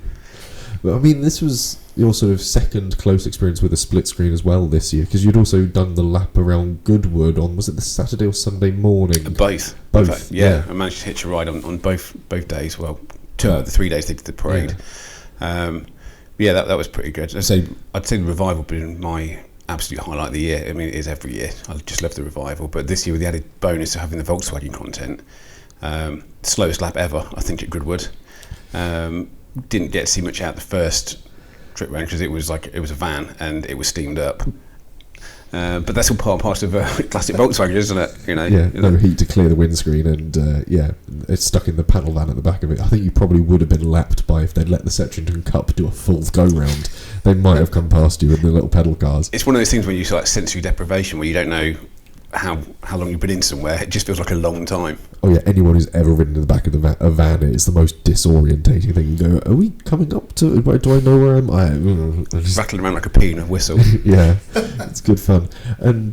But I mean, this was your sort of second close experience with a split screen as well this year, because you'd also done the lap around Goodwood on, was it the Saturday or Sunday morning? Both. Both, In fact, yeah. I managed to hitch a ride on both days. Well, the 3 days they did the parade. That was pretty good. I'd say the revival been my absolute highlight of the year. I mean, it is every year. I just love the revival, but this year with the added bonus of having the Volkswagen content, slowest lap ever, I think, at Goodwood. Didn't get to see much out the first trip round because it was a van and it was steamed up. But that's all part and parcel of a classic Volkswagen, isn't it? Yeah, no heat to clear the windscreen, and it's stuck in the panel van at the back of it. I think you probably would have been lapped by if they'd let the Setchington Cup do a full go round. They might have come past you in the little pedal cars. It's one of those things where you like sensory deprivation, where you don't know how long you've been in somewhere. It just feels like a long time. Oh yeah, anyone who's ever ridden in the back of a van, it's the most disorientating thing. You go, are we coming up to? Do I know where I'm? Just rattling around like a Peene, a whistle. Yeah, it's good fun. And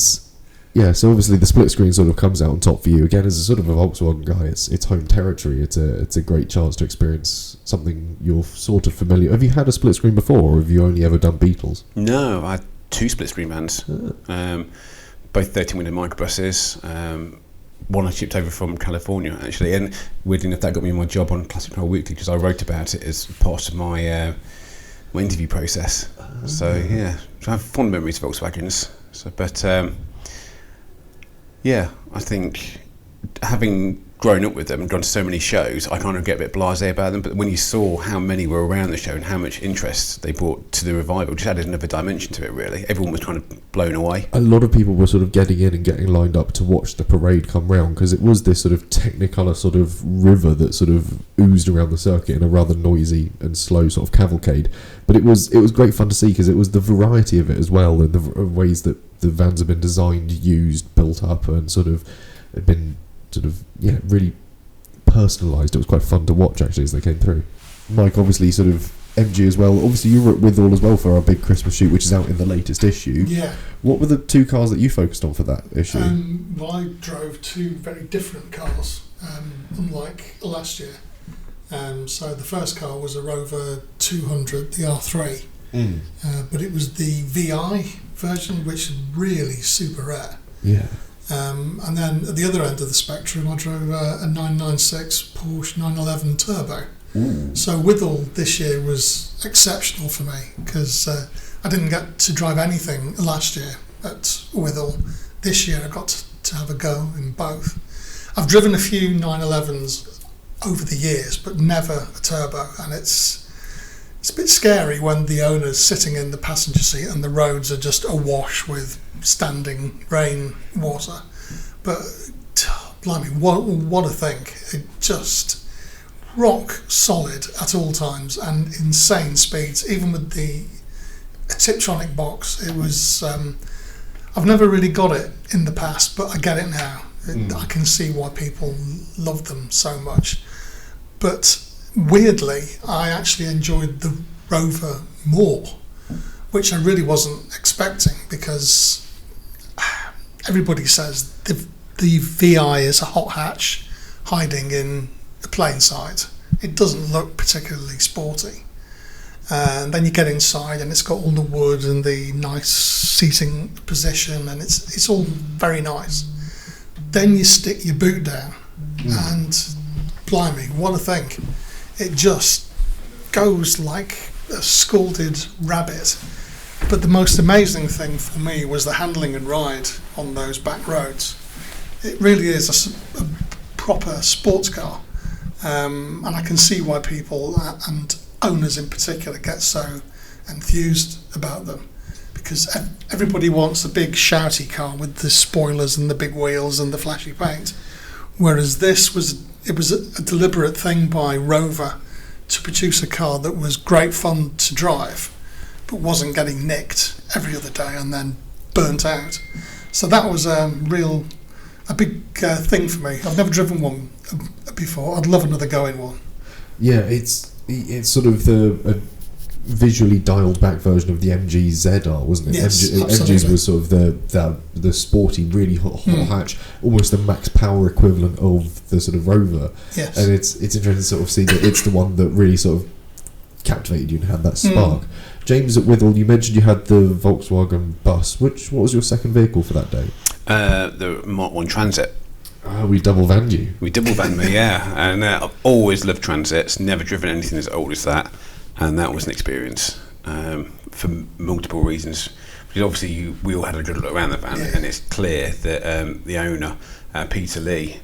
yeah, so obviously the split screen sort of comes out on top for you again as a sort of a Volkswagen guy. It's home territory. It's a great chance to experience something you're sort of familiar. Have you had a split screen before, or have you only ever done Beetles? No, I had 2 split screen vans. Both 13-wheeler microbuses. One I shipped over from California, actually, and weirdly enough, that got me my job on Classic Car Weekly because I wrote about it as part of my my interview process. So yeah, so I have fond memories of Volkswagens. I think having grown up with them and gone to so many shows, I kind of get a bit blasé about them. But when you saw how many were around the show and how much interest they brought to the revival, just added another dimension to it, really. Everyone was kind of blown away. A lot of people were sort of getting in and getting lined up to watch the parade come round, because it was this sort of Technicolor sort of river that sort of oozed around the circuit in a rather noisy and slow sort of cavalcade. But it was great fun to see, because it was the variety of it as well, and the ways that the vans have been designed, used, built up, and sort of had been really personalised. It was quite fun to watch actually as they came through. Mike, obviously sort of MG as well. Obviously you were at Withall as well for our big Christmas shoot, which is out in the latest issue. Yeah. What were the 2 cars that you focused on for that issue? Well, I drove 2 very different cars, unlike last year. So the first car was a Rover 200, the R3, but it was the VI version, which is really super rare. Yeah. And then at the other end of the spectrum, I drove a 996 Porsche 911 Turbo. Ooh. So Withall this year was exceptional for me, because I didn't get to drive anything last year at Withall. This year I got to have a go in both. I've driven a few 911s over the years, but never a turbo, and it's a bit scary when the owner's sitting in the passenger seat and the roads are just awash with standing rain water. But blimey, what a thing. It just rock solid at all times and insane speeds, even with the Tiptronic box. It was I've never really got it in the past, but I get it now. I can see why people love them so much. But weirdly, I actually enjoyed the Rover more, which I really wasn't expecting, because everybody says the VI is a hot hatch hiding in the plain sight. It doesn't look particularly sporty. And then you get inside and it's got all the wood and the nice seating position, and it's all very nice. Then you stick your boot down and blimey, what a thing. It just goes like a scalded rabbit. But the most amazing thing for me was the handling and ride on those back roads. It really is a proper sports car, and I can see why people and owners in particular get so enthused about them, because everybody wants a big shouty car with the spoilers and the big wheels and the flashy paint, whereas this was a deliberate thing by Rover to produce a car that was great fun to drive, but wasn't getting nicked every other day and then burnt out. So that was a big thing for me. I've never driven one before. I'd love another going one. Yeah, it's sort of the visually dialed back version of the MG ZR, wasn't it? Yes, MGs was sort of the sporty, really hot hatch, almost the max power equivalent of the sort of Rover. Yes. And it's interesting to sort of see that it's the one that really sort of captivated you and had that spark. James, at Withall, you mentioned you had the Volkswagen bus. What was your second vehicle for that day? The Mark 1 Transit. We double vanned you. We double vanned me, yeah. And I've always loved transits, never driven anything as old as that. And that was an experience for multiple reasons. Because obviously we all had a good look around the van, and it's clear that the owner, Peter Lee,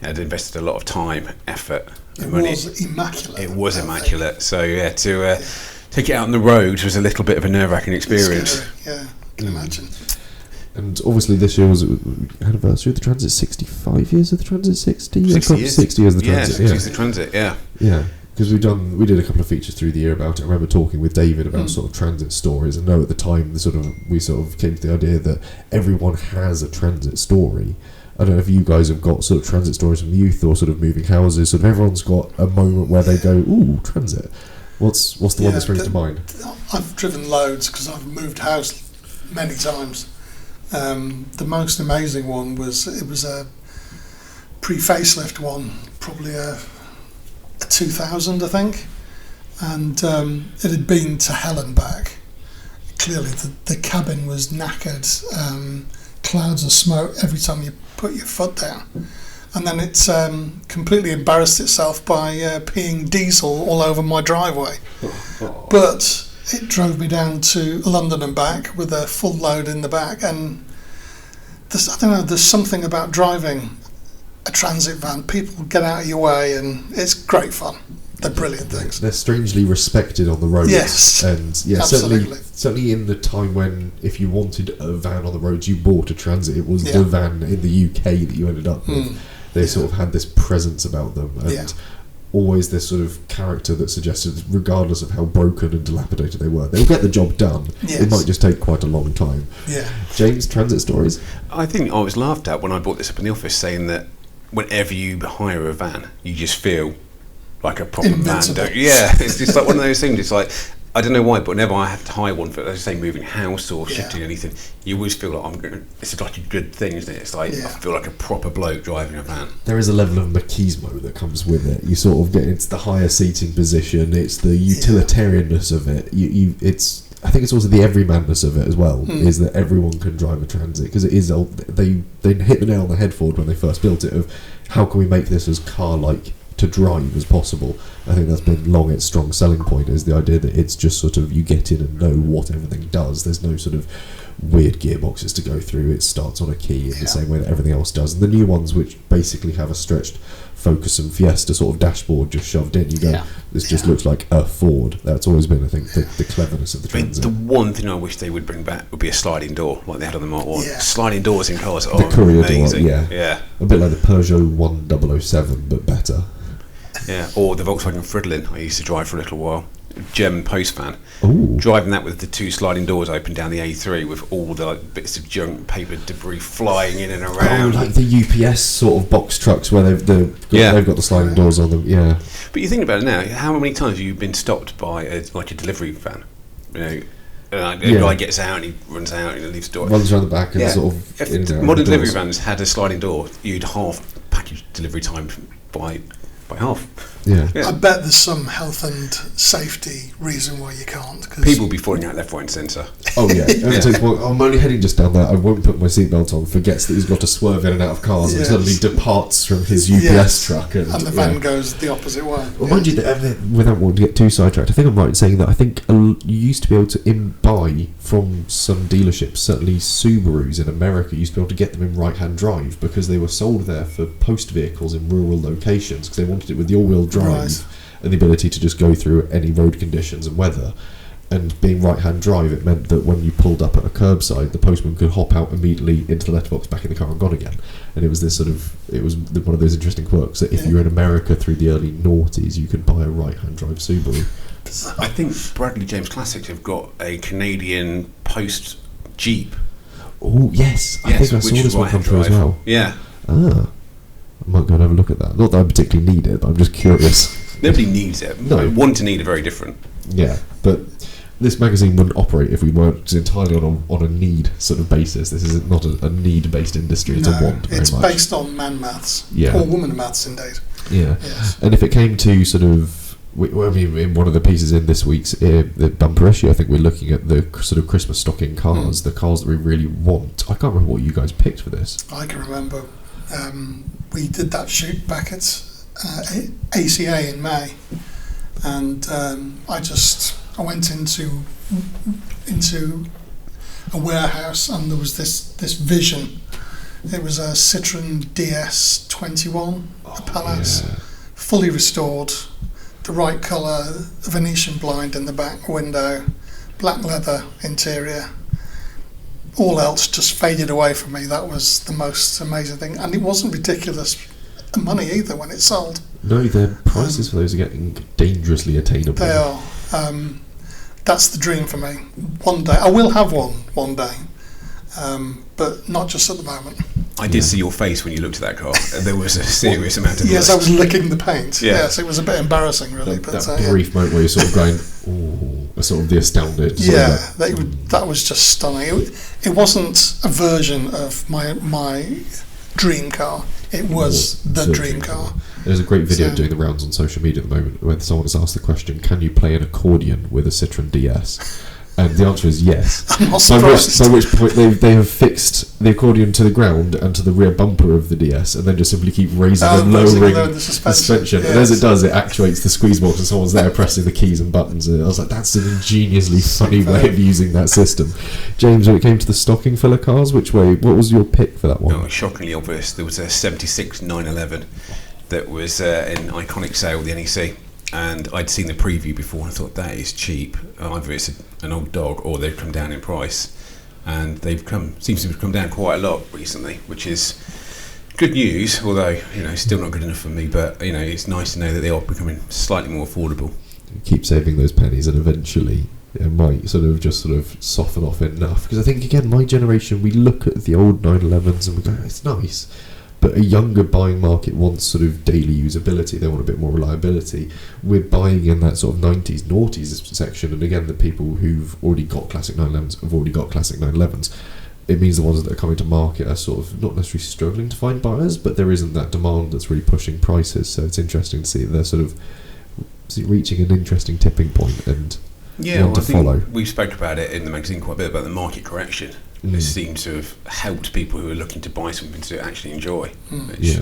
had invested a lot of time, effort, and money. It was immaculate. It was immaculate. So to take it out on the road was a little bit of a nerve-wracking experience. Yeah, I can imagine. And obviously this year was anniversary of the Transit, 65 years of the Transit, 60? 60 years. 60 years of the Transit, 60 years of the Transit, yeah. Yeah, because we did a couple of features through the year about it. I remember talking with David about sort of transit stories, and know at the time we sort of came to the idea that everyone has a transit story. I don't know if you guys have got sort of transit stories from youth or sort of moving houses. Sort of everyone's got a moment where they go, "Ooh, transit." What's the one that springs to mind? I've driven loads because I've moved house many times. The most amazing one was a pre-facelift one, probably a 2000, I think, and it had been to hell and back. Clearly, the cabin was knackered, clouds of smoke every time you put your foot down, and then it's completely embarrassed itself by peeing diesel all over my driveway. But it drove me down to London and back with a full load in the back, and there's something about driving a transit van. People get out of your way, and it's great fun. They're brilliant things. They're strangely respected on the roads. Yes, and yeah, absolutely. certainly in the time when if you wanted a van on the roads, you bought a Transit. It was the van in the UK that you ended up with. They sort of had this presence about them, and always this sort of character that suggested, regardless of how broken and dilapidated they were, they'll get the job done. Yes. It might just take quite a long time. Yeah. James, transit stories? I think I was laughed at when I brought this up in the office, saying that whenever you hire a van, you just feel like a proper Invincible. man, don't you? Yeah, it's just like one of those things. It's like, I don't know why, but whenever I have to hire one for, let's say, moving house or shifting anything, you always feel like it's like a good thing, isn't it? It's like, I feel like a proper bloke driving a van. There is a level of machismo that comes with it. You sort of get, it's the higher seating position, it's the utilitarianness of it. I think it's also the everymanness of it as well, is that everyone can drive a Transit, because it is, they hit the nail on the head for it when they first built it, of how can we make this as car-like to drive as possible. I think that's been long its strong selling point, is the idea that it's just sort of, you get in and know what everything does. There's no sort of weird gearboxes to go through. It starts on a key in the same way that everything else does. And the new ones, which basically have a stretched Focus and Fiesta sort of dashboard just shoved in, you go, this just looks like a Ford. That's always been, I think, the cleverness of the Transit. The one thing I wish they would bring back would be a sliding door, like they had on the Mark 1. Yeah. Sliding doors in cars are The courier amazing. door, yeah. A bit like the Peugeot 1007, but better. Yeah, or the Volkswagen Fridolin I used to drive for a little while. German post van. Ooh. Driving that with the two sliding doors open down the A3 with all the bits of junk, paper, debris flying in and around. Oh, like the UPS sort of box trucks where they've got the sliding doors on them. Yeah. But you think about it now. How many times have you been stopped by a delivery van? You know, a guy gets out and he runs out and he leaves the door. Runs around the back and sort of. If in and out modern the delivery doors. vans had a sliding door, you'd half package delivery time by half. Yeah. I bet there's some health and safety reason why you can't. Cause People will be falling out left, right, and centre. Oh yeah. I'm only heading just down there. I won't put my seatbelt on. Forgets that he's got to swerve in and out of cars, and suddenly departs from his UPS truck, and the van goes the opposite way. Well, mind you, without wanting to get too sidetracked, I think I'm right in saying that I think you used to be able to buy from some dealerships, certainly Subarus in America, you used to be able to get them in right-hand drive because they were sold there for post vehicles in rural locations, because they wanted it with the all-wheel drive and the ability to just go through any road conditions and weather. and being right-hand drive, it meant that when you pulled up at a curbside, the postman could hop out immediately into the letterbox, back in the car, and gone again. And it was this one of those interesting quirks that if you were in America through the early noughties, you could buy a right-hand drive Subaru. I think Bradley James Classics have got a Canadian post Jeep. Oh yes, I think I saw this one come through as well. Yeah. I might go and have a look at that. Not that I particularly need it, but I'm just curious. Nobody needs it. No. Want and need are very different. Yeah, but this magazine wouldn't operate if we weren't entirely on a need sort of basis. This is not a need-based industry; it's a want. Very it's much. Based on man maths, or woman maths, indeed. Yeah, yes. And if it came to sort of, in one of the pieces in this week's the bumper issue, I think we're looking at the sort of Christmas stocking cars, the cars that we really want. I can't remember what you guys picked for this. I can remember we did that shoot back at ACA in May, and I went into a warehouse, and there was this vision. It was a Citroen DS 21, a Palace, fully restored, the right colour, Venetian blind in the back window, black leather interior. All else just faded away from me. That was the most amazing thing, and it wasn't ridiculous money either when it sold. No, their prices for those are getting dangerously attainable. They are. That's the dream for me. One day I will have one day, but not just at the moment. I did see your face when you looked at that car. There was a serious amount of Yes, lust. I was licking the paint. Yeah. Yes, it was a bit embarrassing, really. That brief moment where you're sort of going, ooh, sort of the astounded. Yeah, that was just stunning. It wasn't a version of my dream car. It was the dream car. There's a great video doing the rounds on social media at the moment where someone has asked the question, can you play an accordion with a Citroen DS? And the answer is yes. I'm not surprised. By which point they have fixed the accordion to the ground and to the rear bumper of the DS, and then just simply keep raising and lowering the suspension. Yes. And as it does, it actuates the squeeze box, and someone's there pressing the keys and buttons. And I was like, that's an ingeniously funny way of using that system. James, when it came to the stocking filler cars, what was your pick for that one? Oh, shockingly obvious. There was a 76 911 that was in iconic sale with the NEC. And I'd seen the preview before and I thought, that is cheap. Either it's an old dog or they've come down in price. And seems to have come down quite a lot recently, which is good news, although, still not good enough for me. But, it's nice to know that they are becoming slightly more affordable. Keep saving those pennies, and eventually it might sort of soften off enough. Because I think, again, my generation, we look at the old 911s and we go, it's nice. But a younger buying market wants sort of daily usability. They want a bit more reliability. We're buying in that sort of 90s, noughties section. And again, the people who've already got classic 911s have already got classic 911s. It means the ones that are coming to market are sort of not necessarily struggling to find buyers, but there isn't that demand that's really pushing prices. So it's interesting to see that they're sort of reaching an interesting tipping point and want to follow. We spoke about it in the magazine quite a bit about the market correction. It seems to have helped people who are looking to buy something to actually enjoy. Which,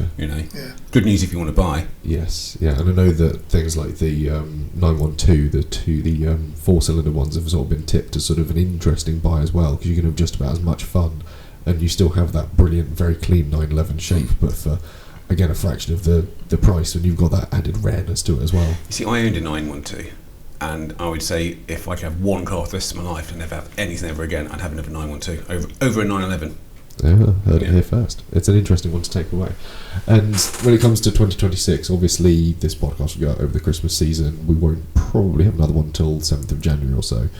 good news if you want to buy. Yes, yeah, and I know that things like the 912, the four-cylinder ones have sort of been tipped as sort of an interesting buy as well, because you can have just about as much fun, and you still have that brilliant, very clean 911 shape, but for, again, a fraction of the price, and you've got that added rareness to it as well. You see, I owned a 912. And I would say if I could have one car for the rest of my life and never have anything ever again, I'd have another 912 over a 911. Yeah, heard it here first. It's an interesting one to take away. And when it comes to 2026, obviously this podcast will go out over the Christmas season. We won't probably have another one until 7th of January or so.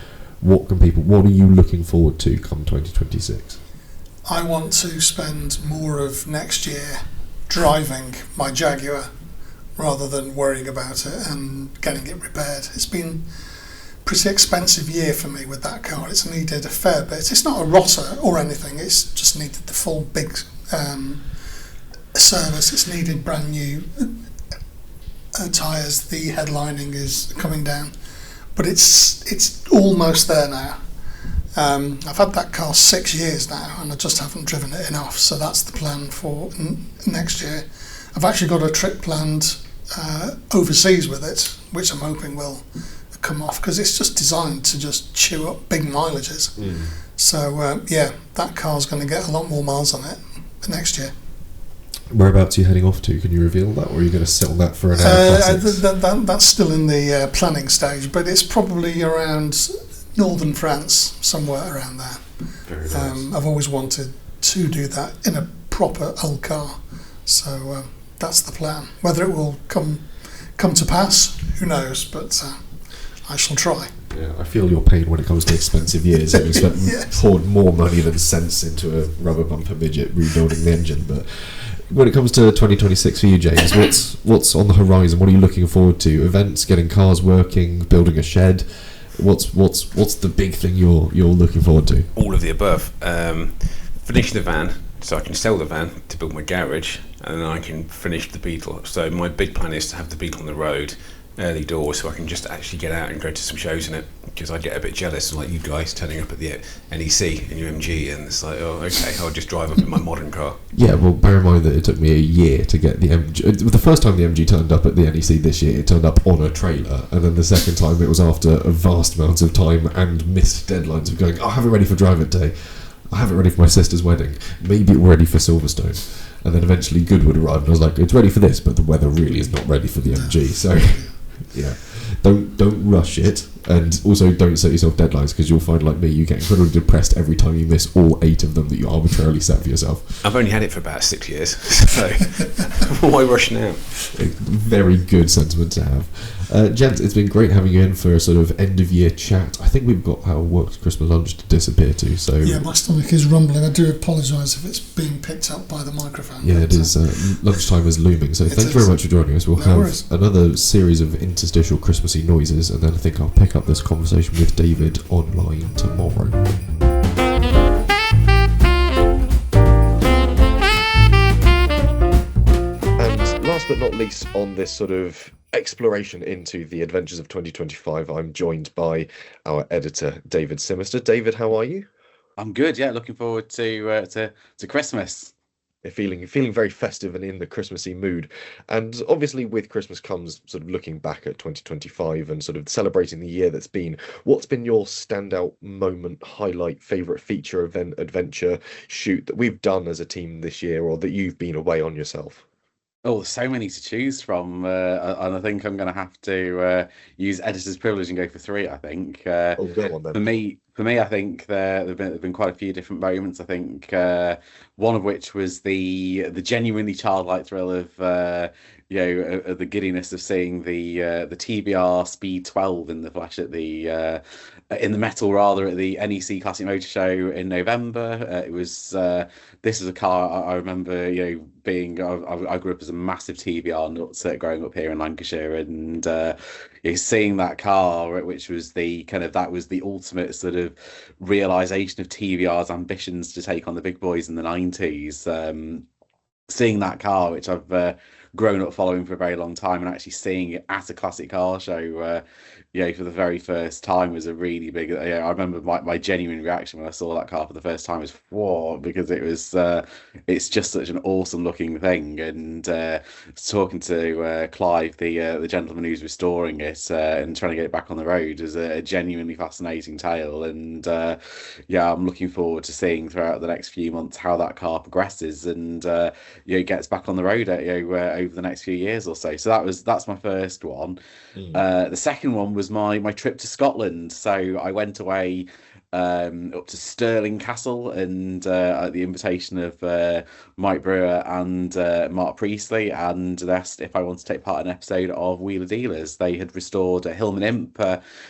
What are you looking forward to come 2026? I want to spend more of next year driving my Jaguar, rather than worrying about it and getting it repaired. It's been a pretty expensive year for me with that car. It's needed a fair bit. It's not a rotter or anything, it's just needed the full big service. It's needed brand new tyres. The headlining is coming down, but it's almost there now. I've had that car 6 years now and I just haven't driven it enough, so that's the plan for next year. I've actually got a trip planned overseas with it, which I'm hoping will come off, because it's just designed to just chew up big mileages. So that car's going to get a lot more miles on it next year. Whereabouts are you heading off to? Can you reveal that, or are you going to sit on that for an hour? That's still in the planning stage, but it's probably around northern France, somewhere around there. Very nice. I've always wanted to do that in a proper old car, so that's the plan. Whether it will come to pass, who knows? But I shall try. Yeah, I feel your pain when it comes to expensive years. Having spent Yes. poured more money than sense into a rubber bumper midget rebuilding the engine. But when it comes to 2026 for you, James, what's on the horizon? What are you looking forward to? Events, getting cars working, building a shed. What's the big thing you're looking forward to? All of the above. Finish the van, so I can sell the van to build my garage, and then I can finish the Beetle. So my big plan is to have the Beetle on the road early doors, so I can just actually get out and go to some shows in it, because I get a bit jealous, like you guys turning up at the NEC in your MG, and it's like, oh, okay, I'll just drive up in my modern car. Yeah, well, bear in mind that it took me a year to get the MG. The first time the MG turned up at the NEC this year, it turned up on a trailer, and then the second time it was after a vast amount of time and missed deadlines of going, I'll have it ready for drive it day. I have it ready for my sister's wedding. Maybe it ready for Silverstone. And then eventually Goodwood arrived, and I was like, it's ready for this, but the weather really is not ready for the MG. So, yeah, don't rush it, and also don't set yourself deadlines, because you'll find, like me, you get incredibly depressed every time you miss all 8 of them that you arbitrarily set for yourself. I've only had it for about 6 years, so why rush now? Very good sentiment to have. Gents, it's been great having you in for a sort of end-of-year chat. I think we've got our worked Christmas lunch to disappear to, so... Yeah, my stomach is rumbling. I do apologise if it's being picked up by the microphone. Yeah, it is. Lunchtime is looming, so thank you very much for joining us. We'll have another series of interstitial Christmassy noises, and then I think I'll pick up this conversation with David online tomorrow. And last but not least, on this sort of exploration into the adventures of 2025, I'm joined by our editor, David Simister. David, how are you? I'm good, yeah. Looking forward to Christmas. Feeling very festive and in the Christmassy mood. And obviously with Christmas comes sort of looking back at 2025 and sort of celebrating the year that's been. What's been your standout moment, highlight, favourite feature, event, adventure, shoot that we've done as a team this year, or that you've been away on yourself? Oh, there's so many to choose from, and I think I'm going to have to use editor's privilege and go for 3. I think. Go on then. For me, I think there've been quite a few different moments. I think one of which was the genuinely childlike thrill of the giddiness of seeing the TBR Speed 12 in the flesh at the in the metal rather at the NEC Classic Motor Show in November. It was this is a car I remember being I grew up as a massive TBR nut growing up here in Lancashire, and seeing that car, which was that was the ultimate sort of realization of TBR's ambitions to take on the big boys in the 90s. Seeing that car, which I've grown up following for a very long time, and actually seeing it at a classic car show for the very first time was a really big. I remember my genuine reaction when I saw that car for the first time was whoa, because it was it's just such an awesome looking thing. And talking to Clive, the gentleman who's restoring it and trying to get it back on the road, is a genuinely fascinating tale. And I'm looking forward to seeing throughout the next few months how that car progresses and gets back on the road over the next few years or so. So that's my first one. The second one was my trip to Scotland. So I went away up to Stirling Castle, and at the invitation of Mike Brewer and Mark Priestley, and they asked if I wanted to take part in an episode of Wheeler Dealers. They had restored Hillman Imp.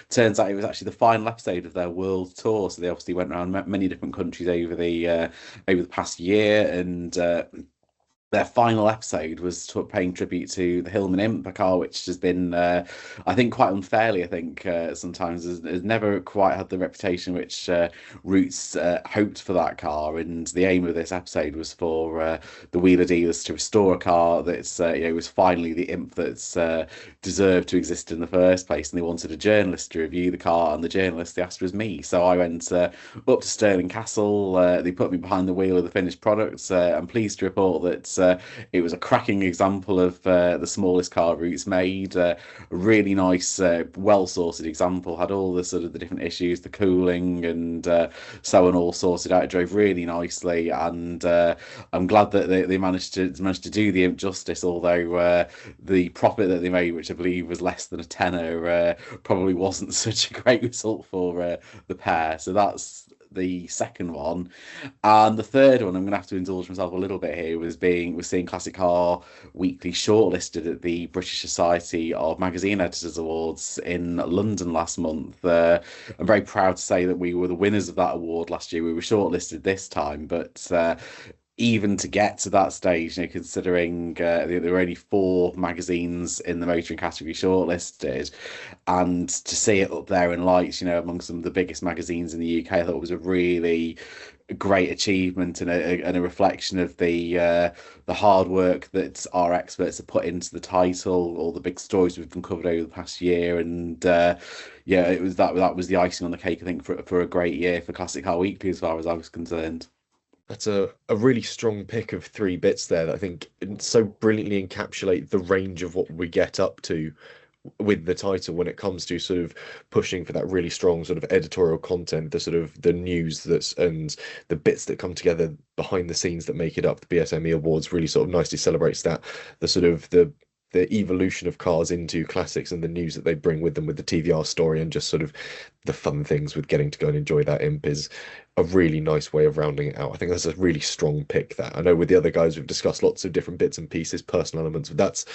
Turns out it was actually the final episode of their world tour, so they obviously went around many different countries over the past year, and their final episode was paying tribute to the Hillman Imp, a car which has been, I think, quite unfairly, sometimes has never quite had the reputation which Roots hoped for that car. And the aim of this episode was for the Wheeler Dealers to restore a car that's was finally the Imp that's deserved to exist in the first place. And they wanted a journalist to review the car, and the journalist they asked was me. So I went up to Stirling Castle. They put me behind the wheel of the finished product. I'm pleased to report that it was a cracking example of the smallest car routes made. A really nice, well sorted example. Had all the sort of the different issues, the cooling and so on, all sorted out. It drove really nicely, and I'm glad that they managed to do the imp justice. Although the profit that they made, which I believe was less than a tenner, probably wasn't such a great result for the pair. So that's the second one. And the third one, I'm going to have to indulge myself a little bit here, was seeing Classic Car Weekly shortlisted at the British Society of Magazine Editors Awards in London last month. I'm very proud to say that we were the winners of that award last year. We were shortlisted this time, but even to get to that stage, considering there were only 4 magazines in the motoring category shortlisted, and to see it up there in lights, among some of the biggest magazines in the UK, I thought it was a really great achievement and a reflection of the hard work that our experts have put into the title, all the big stories we've uncovered over the past year, and it was that was the icing on the cake, I think, for a great year for Classic Car Weekly as far as I was concerned. That's a really strong pick of 3 bits there that I think so brilliantly encapsulate the range of what we get up to with the title when it comes to sort of pushing for that really strong sort of editorial content, the sort of the news and the bits that come together behind the scenes that make it up. The BSME Awards really sort of nicely celebrates that, the sort of the evolution of cars into classics and the news that they bring with them with the TVR story and just sort of the fun things with getting to go and enjoy that imp is a really nice way of rounding it out. I think that's a really strong pick. That I know with the other guys we've discussed lots of different bits and pieces, personal elements, but that's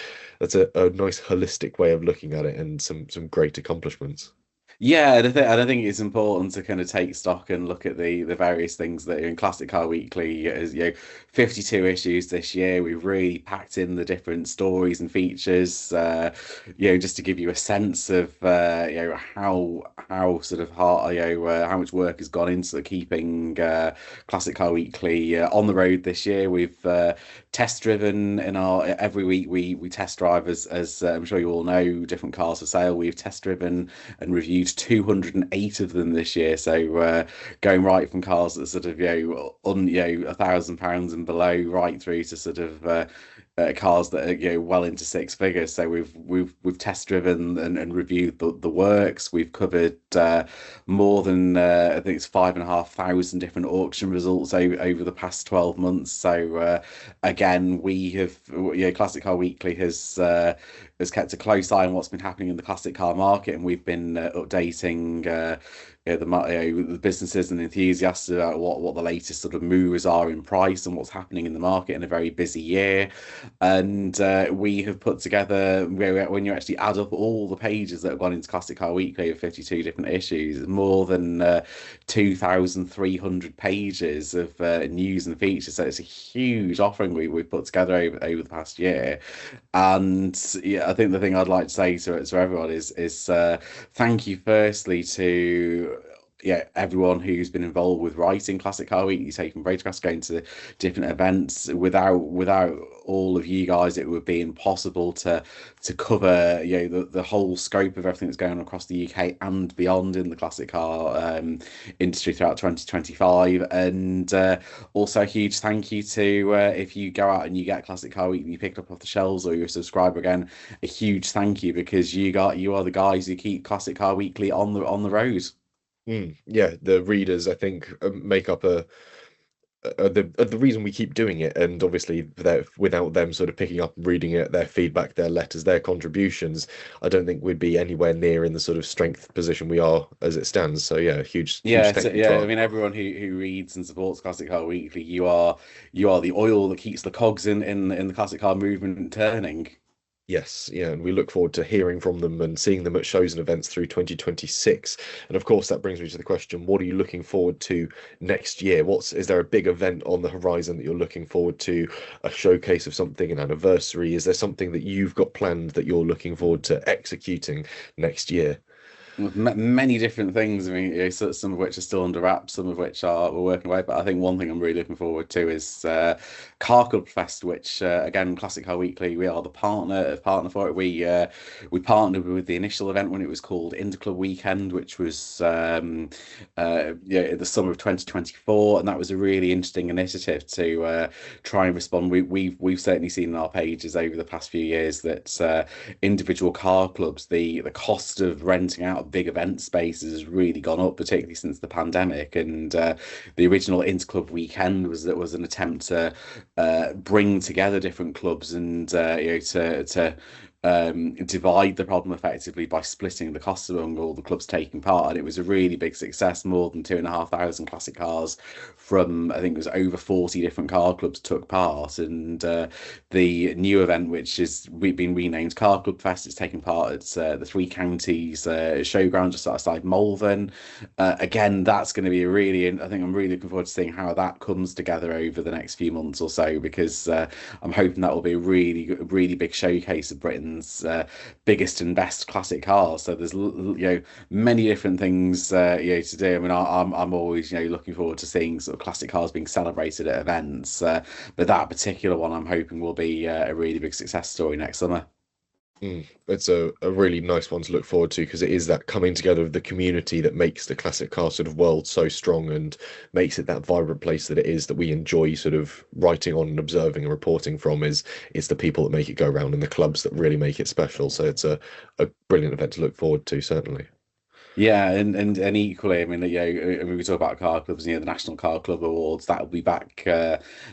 a nice holistic way of looking at it and some great accomplishments. Yeah, and I think it's important to kind of take stock and look at the various things that are in Classic Car Weekly. As 52 issues this year. We've really packed in the different stories and features. Just to give you a sense of how sort of hard, how much work has gone into keeping Classic Car Weekly on the road this year. We've test driven every week we test drive as I'm sure you all know, different cars for sale. We've test driven and reviewed 208 of them this year, so going right from cars that sort of £1,000 and below, right through to sort of cars that are well into 6 figures. So we've test driven and reviewed the works. We've covered more than I think it's 5,500 different auction results over the past 12 months. So again, we have Classic Car Weekly has kept a close eye on what's been happening in the classic car market, and we've been updating the businesses and enthusiasts about what the latest sort of movers are in price and what's happening in the market in a very busy year. And we have put together, when you actually add up all the pages that have gone into Classic Car Weekly of 52 different issues, more than 2,300 pages of news and features. So it's a huge offering we've put together over the past year. And I think the thing I'd like to say to everyone is thank you firstly to everyone who's been involved with writing Classic Car Week, taking photographs, going to different events. Without all of you guys, it would be impossible to cover the whole scope of everything that's going on across the UK and beyond in the classic car industry throughout 2025. And also a huge thank you to if you go out and you get Classic Car Week and you pick it up off the shelves or you're a subscriber, again, a huge thank you, because you are the guys who keep Classic Car Weekly on the road. Yeah, the readers, I think, make up the reason we keep doing it, and obviously without them sort of picking up and reading it, their feedback, their letters, their contributions, I don't think we'd be anywhere near in the sort of strength position we are as it stands. So huge thank you. I mean, everyone who reads and supports Classic Car Weekly, you are the oil that keeps the cogs in the classic car movement turning. Yes, and we look forward to hearing from them and seeing them at shows and events through 2026. And of course, that brings me to the question, what are you looking forward to next year? Is there a big event on the horizon that you're looking forward to, a showcase of something, an anniversary? Is there something that you've got planned that you're looking forward to executing next year? Many different things. I mean, some of which are still under wraps, some of which we're working away. But I think one thing I'm really looking forward to is Car Club Fest, which again, Classic Car Weekly, we are the partner for it. We partnered with the initial event when it was called Interclub Weekend, which was the summer of 2024, and that was a really interesting initiative to try and respond. We've certainly seen in our pages over the past few years that individual car clubs, the cost of renting out big event spaces has really gone up, particularly since the pandemic. And the original Interclub Weekend was an attempt to bring together different clubs and to divide the problem effectively by splitting the costs among all the clubs taking part. And it was a really big success. More than 2,500 classic cars from, I think it was over 40 different car clubs took part. And the new event, which is we've been renamed Car Club Fest, it's taking part at the Three Counties showground just outside Malvern. Again, that's going to be I think I'm really looking forward to seeing how that comes together over the next few months or so, because I'm hoping that will be a really big showcase of Britain's biggest and best classic cars. So there's many different things to do. I mean, I'm always looking forward to seeing sort of classic cars being celebrated at events, but that particular one I'm hoping will be a really big success story next summer. It's a really nice one to look forward to, because it is that coming together of the community that makes the classic car sort of world so strong and makes it that vibrant place that it is, that we enjoy sort of writing on and observing and reporting from. Is the people that make it go around and the clubs that really make it special. So it's a brilliant event to look forward to, certainly. Yeah, and equally, I mean, we talk about car clubs, the National Car Club Awards, that will be back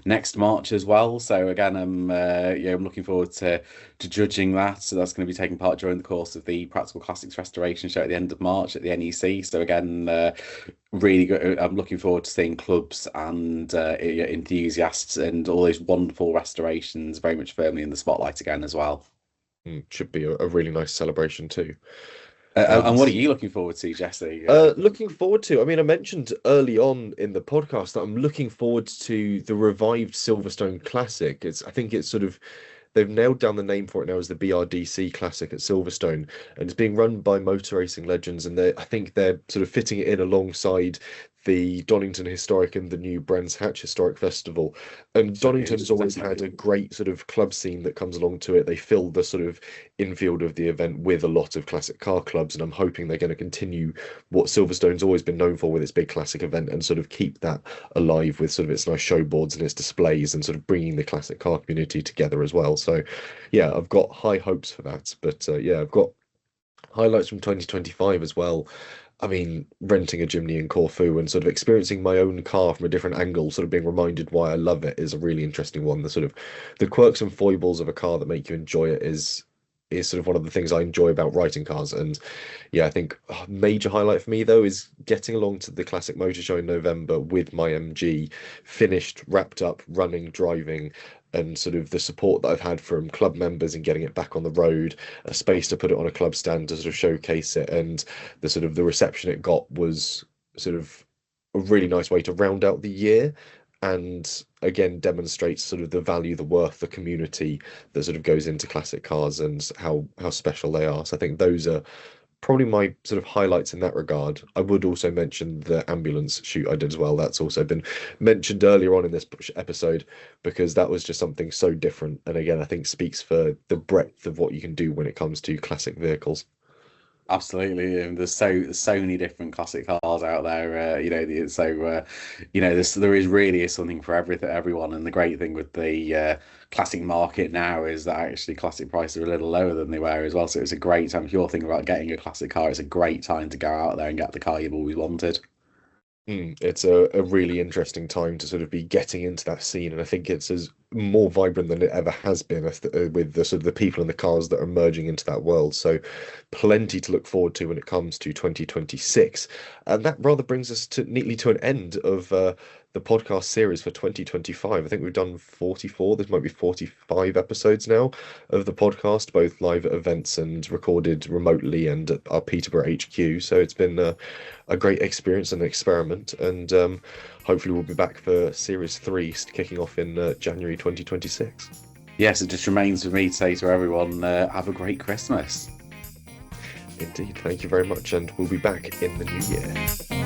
next March as well. So again, I'm looking forward to judging that. So that's going to be taking part during the course of the Practical Classics Restoration Show at the end of March at the NEC. So again, really good. I'm looking forward to seeing clubs and enthusiasts and all those wonderful restorations very much firmly in the spotlight again as well. Should be a really nice celebration too. And what are you looking forward to, Jesse? Looking forward to, I mean, I mentioned early on in the podcast that I'm looking forward to the revived Silverstone Classic. I think it's sort of, they've nailed down the name for it now as the BRDC Classic at Silverstone, and it's being run by motor racing legends, and I think they're sort of fitting it in alongside the Donington Historic and the new Brands Hatch Historic Festival. And Donington's always had a great sort of club scene that comes along to it. They fill the sort of infield of the event with a lot of classic car clubs, and I'm hoping they're going to continue what Silverstone's always been known for with its big classic event, and sort of keep that alive with sort of its nice show boards and its displays, and sort of bringing the classic car community together as well. So yeah, I've got high hopes for that. But I've got highlights from 2025 as well. I mean, renting a Jimny in Corfu and sort of experiencing my own car from a different angle, sort of being reminded why I love it, is a really interesting one. The sort of the quirks and foibles of a car that make you enjoy it is sort of one of the things I enjoy about writing cars. And yeah, I think a major highlight for me though is getting along to the Classic Motor Show in November with my MG, finished, wrapped up, running, driving, and sort of the support that I've had from club members and getting it back on the road, a space to put it on a club stand to sort of showcase it, and the sort of the reception it got was sort of a really nice way to round out the year, and again demonstrates sort of the value, the worth, the community that sort of goes into classic cars and how special they are. So I think those are probably my sort of highlights in that regard. I would also mention the ambulance shoot I did as well. That's also been mentioned earlier on in this episode, because that was just something so different, and again I think speaks for the breadth of what you can do when it comes to classic vehicles. Absolutely, and there's so many different classic cars out there. There is really something for everyone. And the great thing with the classic market now is that actually classic prices are a little lower than they were as well. So it's a great time if you're thinking about getting a classic car. It's a great time to go out there and get the car you've always wanted. It's a really interesting time to sort of be getting into that scene, and I think it's as more vibrant than it ever has been with the sort of the people and the cars that are merging into that world. So plenty to look forward to when it comes to 2026, and that rather brings us neatly to an end of the podcast series for 2025. I think we've done 44. This might be 45 episodes now of the podcast, both live at events and recorded remotely and at our Peterborough HQ. So it's been a great experience and experiment, and hopefully we'll be back for series 3 kicking off in January 2026. Yes, it just remains for me to say to everyone, have a great Christmas. Indeed, thank you very much, and we'll be back in the new year.